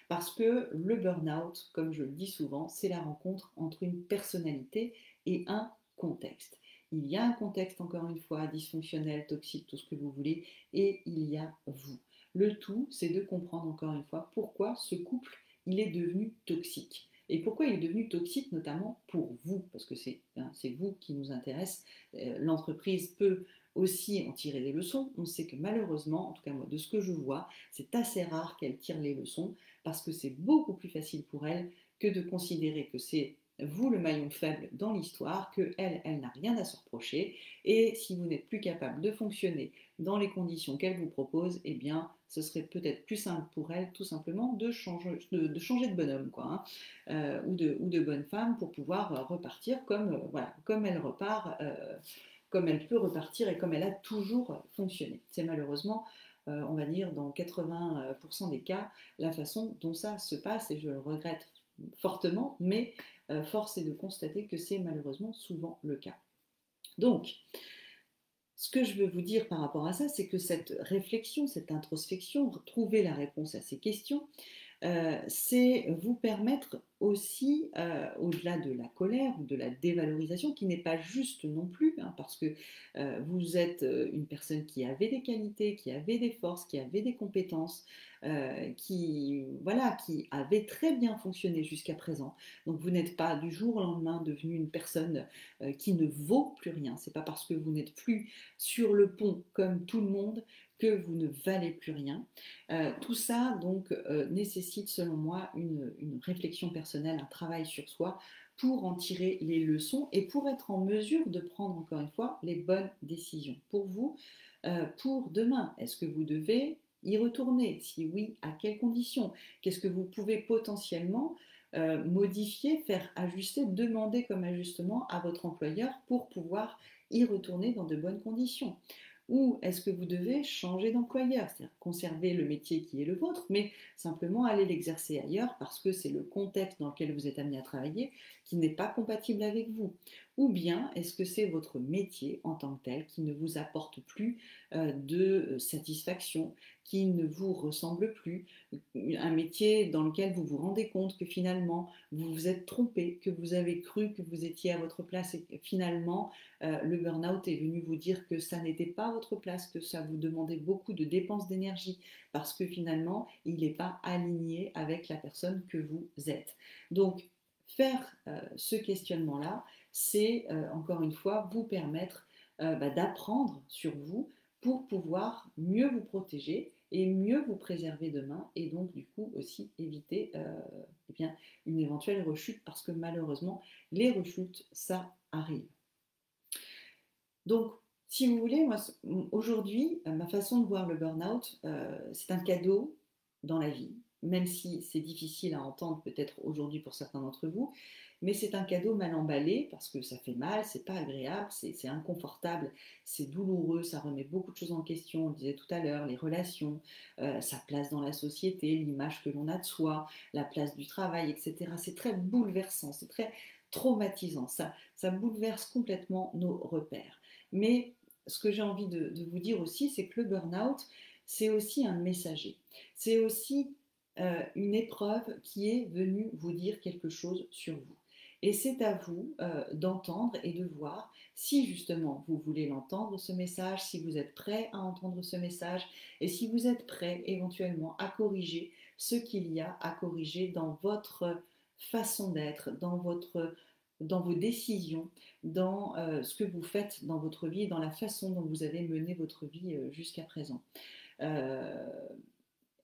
Parce que le burn-out, comme je le dis souvent, c'est la rencontre entre une personnalité et un contexte. Il y a un contexte, encore une fois, dysfonctionnel, toxique, tout ce que vous voulez, et il y a vous. Le tout, c'est de comprendre, encore une fois, pourquoi ce couple, il est devenu toxique. Et pourquoi il est devenu toxique, notamment pour vous, parce que c'est vous qui nous intéresse. L'entreprise peut aussi en tirer des leçons. On sait que malheureusement, en tout cas moi, de ce que je vois, c'est assez rare qu'elle tire les leçons, parce que c'est beaucoup plus facile pour elle que de considérer que c'est vous le maillon faible dans l'histoire, qu'elle, elle n'a rien à se reprocher, et si vous n'êtes plus capable de fonctionner dans les conditions qu'elle vous propose, eh bien, ce serait peut-être plus simple pour elle, tout simplement, de changer de bonhomme, quoi, hein, ou de bonne femme, pour pouvoir repartir comme, voilà, comme elle repart, comme elle peut repartir et comme elle a toujours fonctionné. C'est malheureusement, on va dire, dans 80% des cas, la façon dont ça se passe, et je le regrette fortement, mais force est de constater que c'est malheureusement souvent le cas. Donc, ce que je veux vous dire par rapport à ça, c'est que cette réflexion, cette introspection, trouver la réponse à ces questions, c'est vous permettre aussi, au-delà de la colère ou de la dévalorisation, qui n'est pas juste non plus, hein, parce que vous êtes une personne qui avait des qualités, qui avait des forces, qui avait des compétences, voilà, qui avait très bien fonctionné jusqu'à présent. Donc vous n'êtes pas du jour au lendemain devenu une personne qui ne vaut plus rien. C'est pas parce que vous n'êtes plus sur le pont comme tout le monde que vous ne valez plus rien. Tout ça donc nécessite selon moi une réflexion personnelle, un travail sur soi pour en tirer les leçons et pour être en mesure de prendre encore une fois les bonnes décisions. Pour vous, pour demain, est-ce que vous devez y retourner? Si oui, à quelles conditions? Qu'est-ce que vous pouvez potentiellement modifier, faire ajuster, demander comme ajustement à votre employeur pour pouvoir y retourner dans de bonnes conditions? Ou est-ce que vous devez changer d'employeur, c'est-à-dire conserver le métier qui est le vôtre, mais simplement aller l'exercer ailleurs parce que c'est le contexte dans lequel vous êtes amené à travailler qui n'est pas compatible avec vous? Ou bien est-ce que c'est votre métier en tant que tel qui ne vous apporte plus de satisfaction, qui ne vous ressemble plus, un métier dans lequel vous vous rendez compte que finalement vous vous êtes trompé, que vous avez cru que vous étiez à votre place et que finalement le burn-out est venu vous dire que ça n'était pas votre place, que ça vous demandait beaucoup de dépenses d'énergie parce que finalement il n'est pas aligné avec la personne que vous êtes. Donc faire ce questionnement-là, c'est encore une fois vous permettre d'apprendre sur vous pour pouvoir mieux vous protéger et mieux vous préserver demain et donc du coup aussi éviter eh bien, une éventuelle rechute parce que malheureusement les rechutes ça arrive. Donc si vous voulez, moi aujourd'hui ma façon de voir le burn-out c'est un cadeau dans la vie, même si c'est difficile à entendre peut-être aujourd'hui pour certains d'entre vous, mais c'est un cadeau mal emballé parce que ça fait mal, c'est pas agréable, c'est inconfortable, c'est douloureux, ça remet beaucoup de choses en question, on le disait tout à l'heure, les relations, sa place dans la société, l'image que l'on a de soi, la place du travail, etc. C'est très bouleversant, c'est très traumatisant, ça bouleverse complètement nos repères. Mais ce que j'ai envie de vous dire aussi, c'est que le burn-out, c'est aussi un messager. C'est aussi une épreuve qui est venue vous dire quelque chose sur vous. Et c'est à vous d'entendre et de voir si justement vous voulez l'entendre, ce message, si vous êtes prêt à entendre ce message et si vous êtes prêt éventuellement à corriger ce qu'il y a à corriger dans votre façon d'être, dans vos décisions, dans ce que vous faites dans votre vie, dans la façon dont vous avez mené votre vie jusqu'à présent. Euh,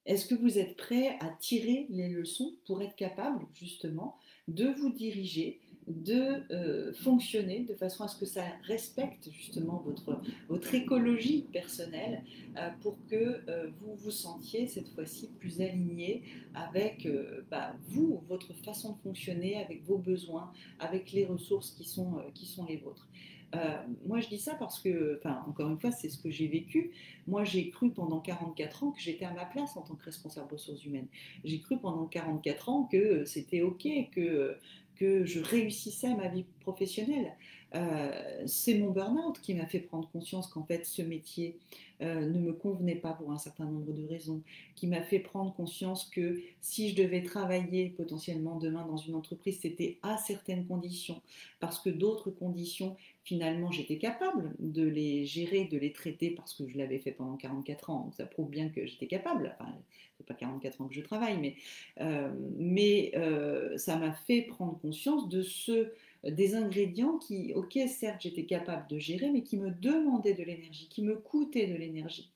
Est-ce que vous êtes prêt à tirer les leçons pour être capable justement de vous diriger, de fonctionner de façon à ce que ça respecte justement votre écologie personnelle pour que vous vous sentiez cette fois-ci plus aligné avec vous, votre façon de fonctionner, avec vos besoins, avec les ressources qui sont les vôtres. Moi, je dis ça parce que, enfin, encore une fois, c'est ce que j'ai vécu. Moi, j'ai cru pendant 44 ans que j'étais à ma place en tant que responsable ressources humaines. J'ai cru pendant 44 ans que c'était OK, que je réussissais ma vie professionnelle. C'est mon burn-out qui m'a fait prendre conscience qu'en fait, ce métier ne me convenait pas pour un certain nombre de raisons, qui m'a fait prendre conscience que si je devais travailler potentiellement demain dans une entreprise, c'était à certaines conditions, parce que d'autres conditions finalement, j'étais capable de les gérer, de les traiter parce que je l'avais fait pendant 44 ans. Donc, ça prouve bien que j'étais capable. Enfin, c'est pas 44 ans que je travaille, mais ça m'a fait prendre conscience des ingrédients qui, ok, certes, j'étais capable de gérer, mais qui me demandaient de l'énergie, qui me coûtaient de l'énergie.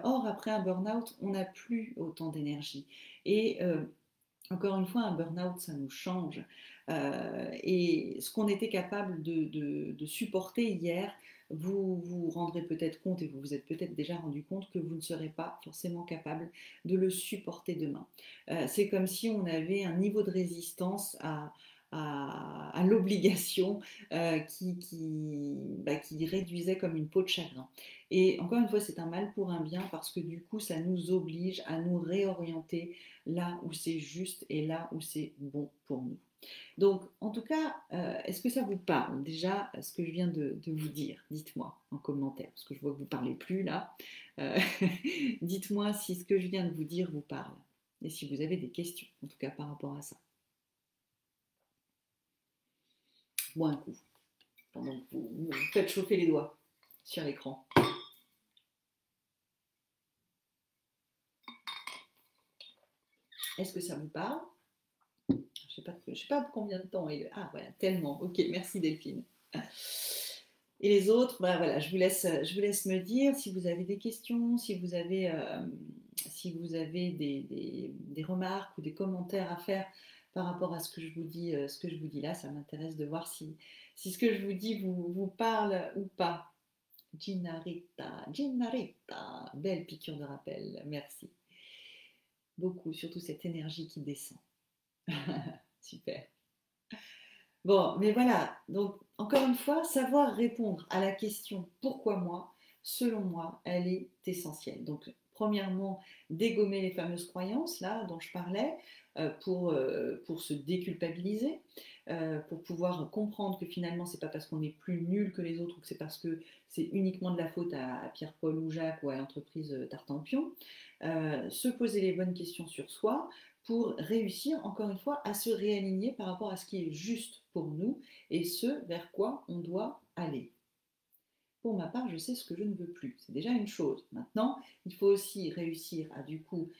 Or, après un burn-out, on n'a plus autant d'énergie. Et encore une fois, un burn-out, ça nous change. Et ce qu'on était capable de supporter hier, vous vous rendrez peut-être compte, et vous vous êtes peut-être déjà rendu compte, que vous ne serez pas forcément capable de le supporter demain. C'est comme si on avait un niveau de résistance à l'obligation qui réduisait comme une peau de chagrin. Et encore une fois, c'est un mal pour un bien parce que du coup, ça nous oblige à nous réorienter là où c'est juste et là où c'est bon pour nous. Donc, en tout cas, est-ce que ça vous parle déjà ce que je viens de vous dire? Dites-moi en commentaire, parce que je vois que vous ne parlez plus là. Euh, Dites-moi si ce que je viens de vous dire vous parle et si vous avez des questions, en tout cas par rapport à ça. bois un coup pendant que vous faites chauffer les doigts sur l'écran. Est-ce que ça vous parle? Je sais pas combien de temps. Ah voilà, tellement. Ok, merci Delphine. Et les autres, bah, voilà, je vous laisse me dire si vous avez des questions, si vous avez des remarques ou des commentaires à faire par rapport à ce que je vous dis, là. Ça m'intéresse de voir si ce que je vous dis vous parle ou pas. Ginarita, belle piqûre de rappel, merci. Beaucoup, surtout cette énergie qui descend. Super. Bon, mais voilà, donc encore une fois, savoir répondre à la question pourquoi moi, selon moi, elle est essentielle. Donc, premièrement, dégommer les fameuses croyances là dont je parlais pour se déculpabiliser, pour pouvoir comprendre que finalement, c'est pas parce qu'on est plus nul que les autres ou que c'est parce que c'est uniquement de la faute à Pierre-Paul ou Jacques ou à l'entreprise Tartampion. Se poser les bonnes questions sur soi pour réussir, encore une fois, à se réaligner par rapport à ce qui est juste pour nous et ce vers quoi on doit aller. Pour ma part, je sais ce que je ne veux plus. C'est déjà une chose. Maintenant, il faut aussi réussir à du coup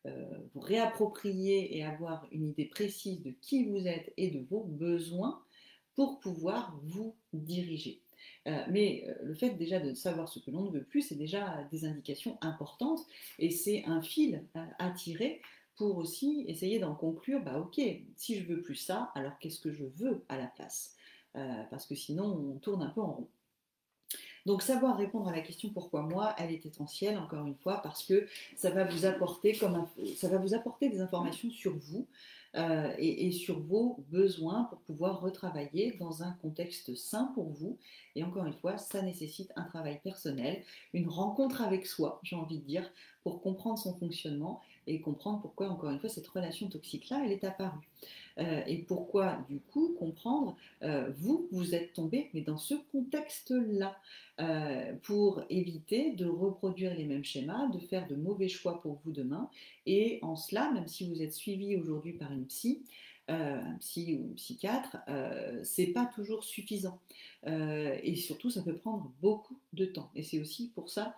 vous réapproprier et avoir une idée précise de qui vous êtes et de vos besoins pour pouvoir vous diriger. Mais le fait déjà de savoir ce que l'on ne veut plus, c'est déjà des indications importantes et c'est un fil à tirer pour aussi essayer d'en conclure, bah ok, si je veux plus ça, alors qu'est-ce que je veux à la place? Parce que sinon on tourne un peu en rond. Donc savoir répondre à la question pourquoi moi, elle est essentielle, encore une fois, parce que ça va vous apporter, ça va vous apporter des informations sur vous et sur vos besoins pour pouvoir retravailler dans un contexte sain pour vous. Et encore une fois, ça nécessite un travail personnel, une rencontre avec soi, j'ai envie de dire, pour comprendre son fonctionnement et comprendre pourquoi, encore une fois, cette relation toxique-là, elle est apparue. Et pourquoi, du coup, comprendre, vous êtes tombé, mais dans ce contexte-là, pour éviter de reproduire les mêmes schémas, de faire de mauvais choix pour vous demain. Et en cela, même si vous êtes suivi aujourd'hui par une psy, un psy ou une psychiatre, c'est pas toujours suffisant. Et surtout, ça peut prendre beaucoup de temps. Et c'est aussi pour ça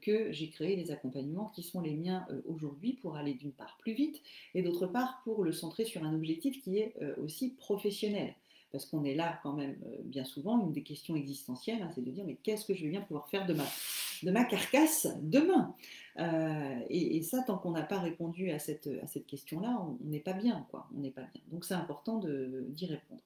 que j'ai créé les accompagnements qui sont les miens aujourd'hui pour aller d'une part plus vite et d'autre part pour le centrer sur un objectif qui est aussi professionnel. Parce qu'on est là quand même bien souvent, une des questions existentielles, hein, c'est de dire mais qu'est-ce que je vais bien pouvoir faire de ma carcasse demain et ça, tant qu'on n'a pas répondu à cette question-là, on n'est pas bien, quoi. On n'est pas bien. Donc c'est important d'y répondre.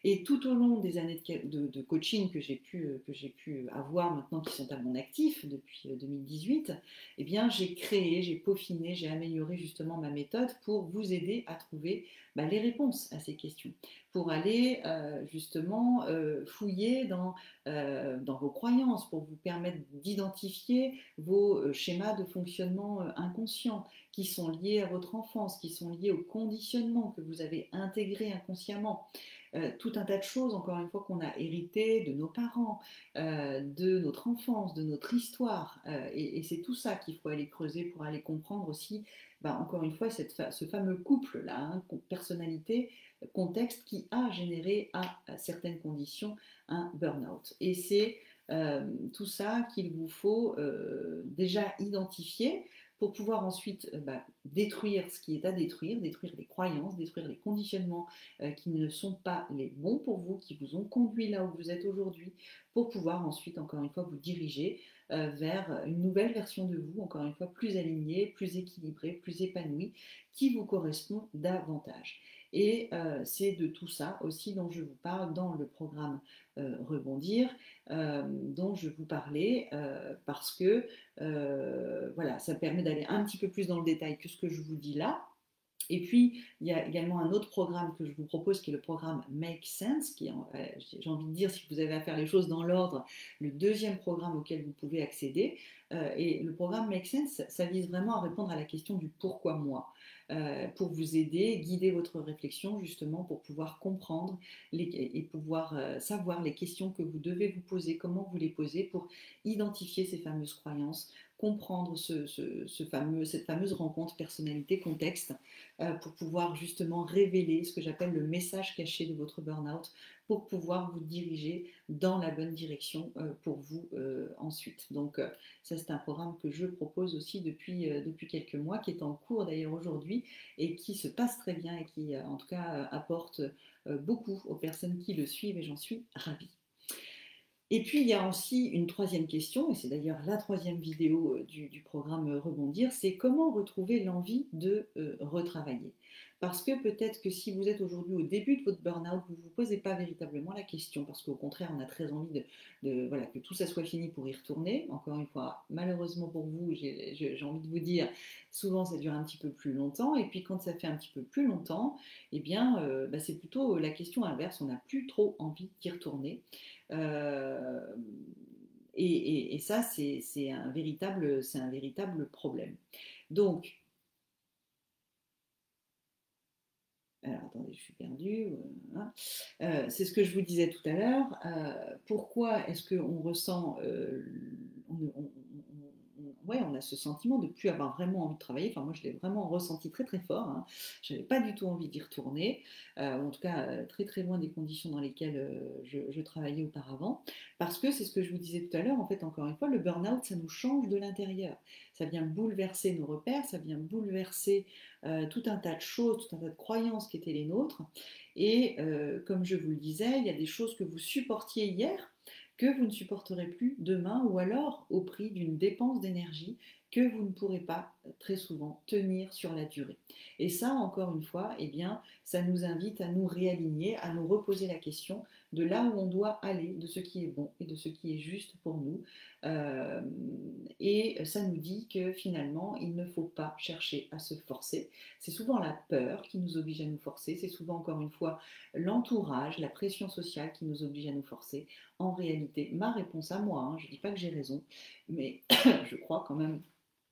Et tout au long des années de coaching que j'ai pu avoir maintenant, qui sont à mon actif depuis 2018, eh bien, j'ai peaufiné, j'ai amélioré justement ma méthode pour vous aider à trouver les réponses à ces questions, pour aller justement fouiller dans vos croyances, pour vous permettre d'identifier vos schémas de fonctionnement inconscients qui sont liés à votre enfance, qui sont liés au conditionnement que vous avez intégré inconsciemment. Tout un tas de choses, encore une fois, qu'on a hérité de nos parents, de notre enfance, de notre histoire. Et c'est tout ça qu'il faut aller creuser pour aller comprendre aussi, encore une fois, ce fameux couple-là, hein, personnalité, contexte, qui a généré à certaines conditions un burn-out. Et c'est tout ça qu'il vous faut déjà identifier pour pouvoir ensuite détruire ce qui est à détruire les croyances, détruire les conditionnements qui ne sont pas les bons pour vous, qui vous ont conduit là où vous êtes aujourd'hui, pour pouvoir ensuite, encore une fois, vous diriger vers une nouvelle version de vous, encore une fois, plus alignée, plus équilibrée, plus épanouie, qui vous correspond davantage. Et c'est de tout ça aussi dont je vous parle dans le programme Rebondir, dont je vous parlais, parce que voilà, ça permet d'aller un petit peu plus dans le détail que ce que je vous dis là. Et puis, il y a également un autre programme que je vous propose qui est le programme Make Sense, qui est, j'ai envie de dire, si vous avez à faire les choses dans l'ordre, le deuxième programme auquel vous pouvez accéder. Et le programme Make Sense, ça vise vraiment à répondre à la question du pourquoi moi, pour vous aider, guider votre réflexion justement pour pouvoir comprendre et pouvoir savoir les questions que vous devez vous poser, comment vous les poser pour identifier ces fameuses croyances, comprendre cette fameuse rencontre personnalité-contexte pour pouvoir justement révéler ce que j'appelle le message caché de votre burn-out pour pouvoir vous diriger dans la bonne direction pour vous ensuite. Donc ça c'est un programme que je propose aussi depuis quelques mois, qui est en cours d'ailleurs aujourd'hui et qui se passe très bien et qui en tout cas apporte beaucoup aux personnes qui le suivent et j'en suis ravie. Et puis, il y a aussi une troisième question, et c'est d'ailleurs la troisième vidéo du programme Rebondir, c'est comment retrouver l'envie de retravailler. Parce que peut-être que si vous êtes aujourd'hui au début de votre burn-out, vous ne vous posez pas véritablement la question, parce qu'au contraire, on a très envie voilà, que tout ça soit fini pour y retourner. Encore une fois, malheureusement pour vous, j'ai envie de vous dire, souvent ça dure un petit peu plus longtemps, et puis quand ça fait un petit peu plus longtemps, eh bien, bah, c'est plutôt la question inverse, on n'a plus trop envie d'y retourner. Euh, et ça, c'est un véritable problème. Donc, alors attendez, je suis perdue. Voilà. C'est ce que je vous disais tout à l'heure. Pourquoi est-ce qu'on ressent, ouais, on a ce sentiment de ne plus avoir vraiment envie de travailler. Enfin, moi, je l'ai vraiment ressenti très très fort. Hein. Je n'avais pas du tout envie d'y retourner, ou en tout cas très très loin des conditions dans lesquelles je travaillais auparavant. Parce que c'est ce que je vous disais tout à l'heure, en fait, encore une fois, le burn-out, ça nous change de l'intérieur. Ça vient bouleverser nos repères, ça vient bouleverser tout un tas de choses, tout un tas de croyances qui étaient les nôtres. Et comme je vous le disais, il y a des choses que vous supportiez hier que vous ne supporterez plus demain ou alors au prix d'une dépense d'énergie que vous ne pourrez pas très souvent tenir sur la durée. Et ça, encore une fois, eh bien, ça nous invite à nous réaligner, à nous reposer la question de là où on doit aller, de ce qui est bon et de ce qui est juste pour nous. Euh, et ça nous dit que finalement, il ne faut pas chercher à se forcer. C'est souvent la peur qui nous oblige à nous forcer, c'est souvent encore une fois l'entourage, la pression sociale qui nous oblige à nous forcer. En réalité, ma réponse à moi, hein, je ne dis pas que j'ai raison, mais je crois quand même,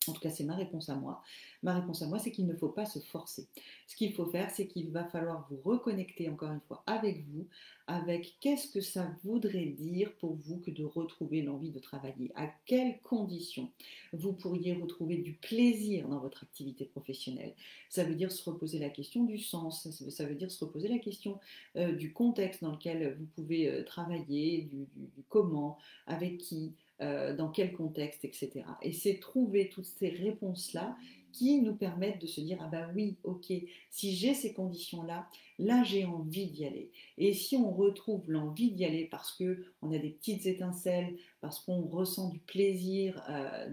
en tout cas c'est ma réponse à moi. Ma réponse à moi, c'est qu'il ne faut pas se forcer. Ce qu'il faut faire, c'est qu'il va falloir vous reconnecter encore une fois avec vous, avec qu'est-ce que ça voudrait dire pour vous que de retrouver l'envie de travailler, à quelles conditions vous pourriez retrouver du plaisir dans votre activité professionnelle. Ça veut dire se reposer la question du sens, ça veut dire se reposer la question du contexte dans lequel vous pouvez travailler, du comment, avec qui, dans quel contexte, etc. Et c'est trouver toutes ces réponses-là qui nous permettent de se dire, ah ben oui, ok, si j'ai ces conditions-là, là j'ai envie d'y aller. Et si on retrouve l'envie d'y aller parce qu'on a des petites étincelles, parce qu'on ressent du plaisir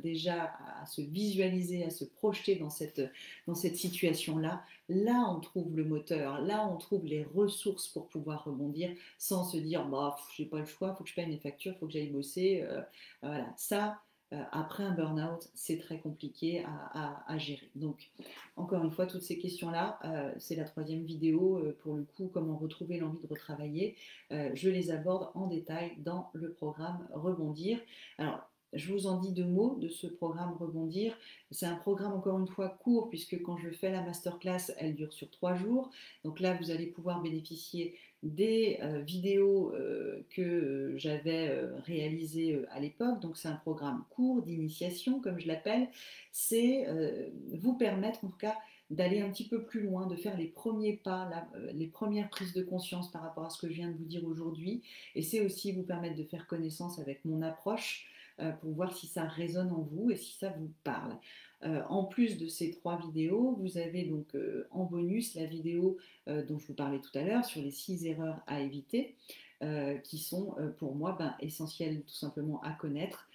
déjà à se visualiser, à se projeter dans cette situation-là, là on trouve le moteur, là on trouve les ressources pour pouvoir rebondir sans se dire, bah, j'ai pas le choix, il faut que je paye mes factures, il faut que j'aille bosser. Voilà, ça, après un burn-out, c'est très compliqué à gérer. Donc, encore une fois, toutes ces questions-là, c'est la troisième vidéo, pour le coup, comment retrouver l'envie de retravailler. Je les aborde en détail dans le programme Rebondir. Alors, je vous en dis deux mots de ce programme Rebondir. C'est un programme encore une fois court puisque quand je fais la masterclass, elle dure sur 3 jours. Donc là, vous allez pouvoir bénéficier des vidéos que j'avais réalisées à l'époque. Donc c'est un programme court d'initiation, comme je l'appelle. C'est vous permettre en tout cas d'aller un petit peu plus loin, de faire les premiers pas, les premières prises de conscience par rapport à ce que je viens de vous dire aujourd'hui. Et c'est aussi vous permettre de faire connaissance avec mon approche pour voir si ça résonne en vous et si ça vous parle. En plus de ces 3 vidéos, vous avez donc en bonus la vidéo dont je vous parlais tout à l'heure sur les 6 erreurs à éviter, qui sont pour moi essentielles tout simplement à connaître.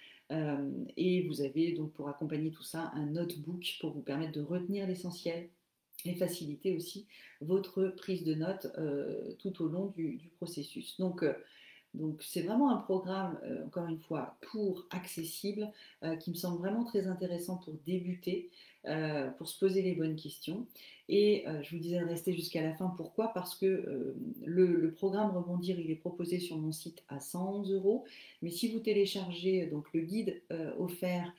Et vous avez donc pour accompagner tout ça un notebook pour vous permettre de retenir l'essentiel et faciliter aussi votre prise de notes tout au long du processus. Donc c'est vraiment un programme, encore une fois, court, accessible, qui me semble vraiment très intéressant pour débuter, pour se poser les bonnes questions. Et je vous disais de rester jusqu'à la fin. Pourquoi? Parce que le programme Rebondir, il est proposé sur mon site à 111 euros. Mais si vous téléchargez donc, le guide offert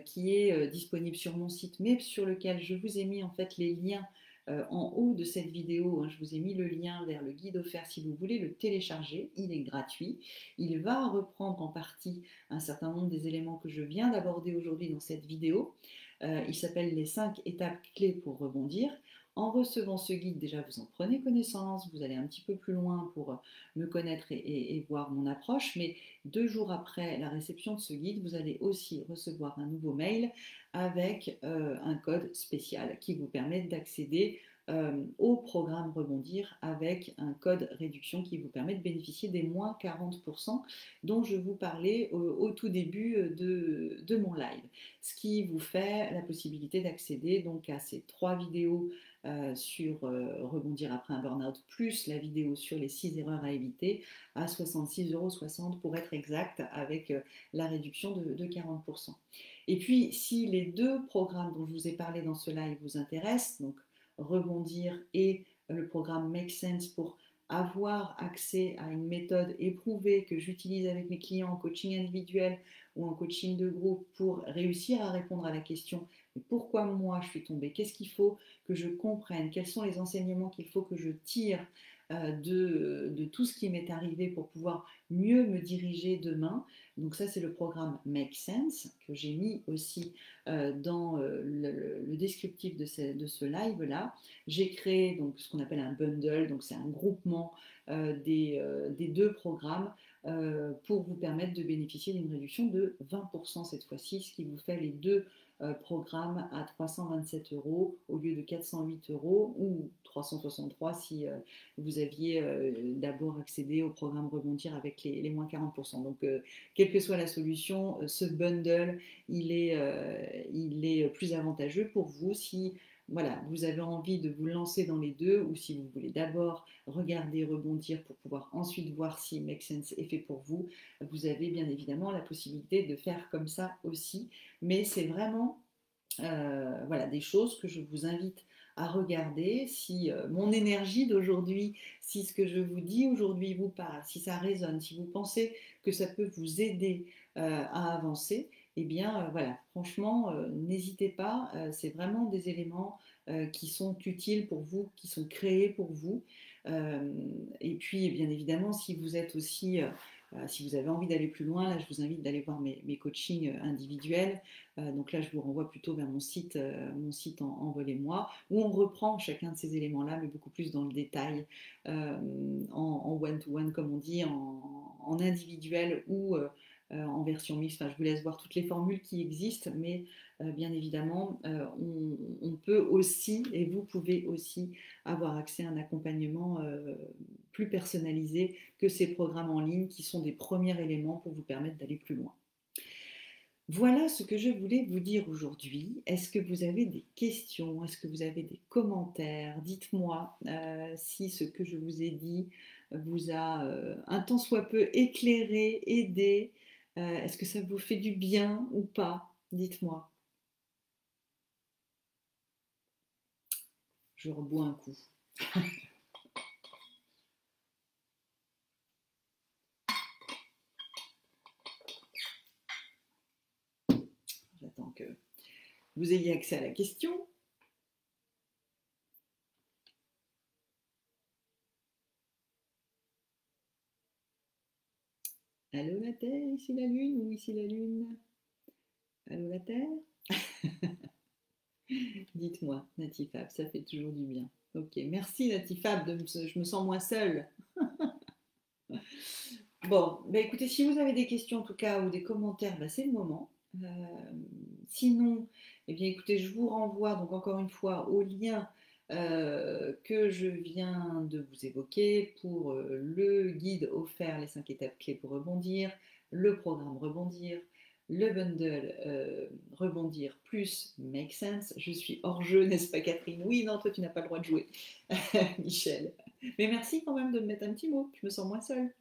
qui est disponible sur mon site, mais sur lequel je vous ai mis en fait les liens en haut de cette vidéo, hein, je vous ai mis le lien vers le guide offert si vous voulez le télécharger, il est gratuit. Il va reprendre en partie un certain nombre des éléments que je viens d'aborder aujourd'hui dans cette vidéo. Il s'appelle les 5 étapes clés pour rebondir. En recevant ce guide, déjà, vous en prenez connaissance, vous allez un petit peu plus loin pour me connaître et voir mon approche, mais 2 jours après la réception de ce guide, vous allez aussi recevoir un nouveau mail avec un code spécial qui vous permet d'accéder au programme Rebondir avec un code réduction qui vous permet de bénéficier des moins 40% dont je vous parlais au tout début de mon live. Ce qui vous fait la possibilité d'accéder donc à ces 3 vidéos sur rebondir après un burn-out, plus la vidéo sur les 6 erreurs à éviter à 66,60 € pour être exact, avec la réduction de 40%. Et puis, si les 2 programmes dont je vous ai parlé dans ce live vous intéressent, donc rebondir et le programme Make Sense pour avoir accès à une méthode éprouvée que j'utilise avec mes clients en coaching individuel ou en coaching de groupe pour réussir à répondre à la question pourquoi moi je suis tombée, qu'est-ce qu'il faut que je comprenne, quels sont les enseignements qu'il faut que je tire de tout ce qui m'est arrivé pour pouvoir mieux me diriger demain. Donc ça, c'est le programme Make Sense que j'ai mis aussi dans le descriptif de ce live-là. J'ai créé donc ce qu'on appelle un bundle, donc c'est un groupement des 2 programmes pour vous permettre de bénéficier d'une réduction de 20% cette fois-ci, ce qui vous fait les 2 programmes à 327 € au lieu de 408 € ou 363 si vous aviez d'abord accédé au programme Rebondir avec les moins 40%. Donc, quelle que soit la solution, ce bundle, il est plus avantageux pour vous si voilà, vous avez envie de vous lancer dans les 2 ou si vous voulez d'abord regarder Rebondir pour pouvoir ensuite voir si Make Sense est fait pour vous, vous avez bien évidemment la possibilité de faire comme ça aussi. Mais c'est vraiment voilà, des choses que je vous invite à regarder. Si mon énergie d'aujourd'hui, si ce que je vous dis aujourd'hui vous parle, si ça résonne, si vous pensez que ça peut vous aider à avancer, eh bien voilà, franchement, n'hésitez pas, c'est vraiment des éléments qui sont utiles pour vous, qui sont créés pour vous. Et puis, bien évidemment, si vous êtes aussi si vous avez envie d'aller plus loin, là, je vous invite d'aller voir mes coachings individuels. Donc là, je vous renvoie plutôt vers mon site Envolez-moi, où on reprend chacun de ces éléments-là, mais beaucoup plus dans le détail, en one-to-one, comme on dit, en individuel ou en version mixte. Enfin, je vous laisse voir toutes les formules qui existent, mais bien évidemment, on peut aussi, et vous pouvez aussi, avoir accès à un accompagnement plus personnalisé que ces programmes en ligne qui sont des premiers éléments pour vous permettre d'aller plus loin. Voilà ce que je voulais vous dire aujourd'hui. Est-ce que vous avez des questions? Est-ce que vous avez des commentaires? Dites-moi si ce que je vous ai dit vous a un tant soit peu éclairé, aidé. Est-ce que ça vous fait du bien ou pas? Dites-moi. Je rebois un coup. J'attends que vous ayez accès à la question. Allô la Terre, ici la Lune ou ici la Lune? Allô la Terre? Dites-moi, Natifab, ça fait toujours du bien. Ok, merci Natifab, je me sens moins seule. Bon, bah écoutez, si vous avez des questions en tout cas ou des commentaires, bah c'est le moment. Euh, Sinon, eh bien écoutez, je vous renvoie donc encore une fois au lien que je viens de vous évoquer pour le guide offert les 5 étapes clés pour rebondir, le programme Rebondir, le bundle Rebondir plus Make Sense. Je suis hors jeu, n'est-ce pas Catherine? Oui, non, toi tu n'as pas le droit de jouer, Michel. Mais merci quand même de me mettre un petit mot, je me sens moins seule.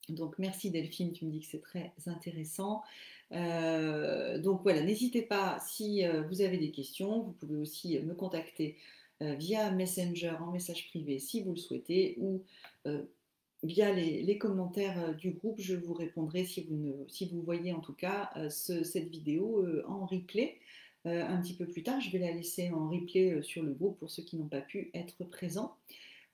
Donc merci Delphine, tu me dis que c'est très intéressant. Donc voilà, n'hésitez pas si vous avez des questions, vous pouvez aussi me contacter via Messenger en message privé si vous le souhaitez ou via les commentaires du groupe, je vous répondrai si vous voyez en tout cas cette vidéo en replay. Un petit peu plus tard, je vais la laisser en replay sur le groupe pour ceux qui n'ont pas pu être présents.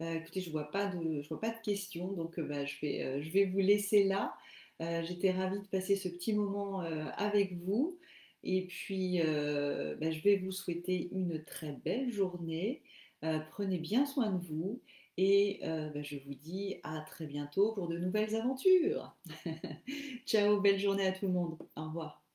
Écoutez, je ne vois pas de questions, donc bah, je vais vous laisser là. J'étais ravie de passer ce petit moment avec vous. Et puis, bah, je vais vous souhaiter une très belle journée. Prenez bien soin de vous et bah, je vous dis à très bientôt pour de nouvelles aventures. Ciao, belle journée à tout le monde. Au revoir.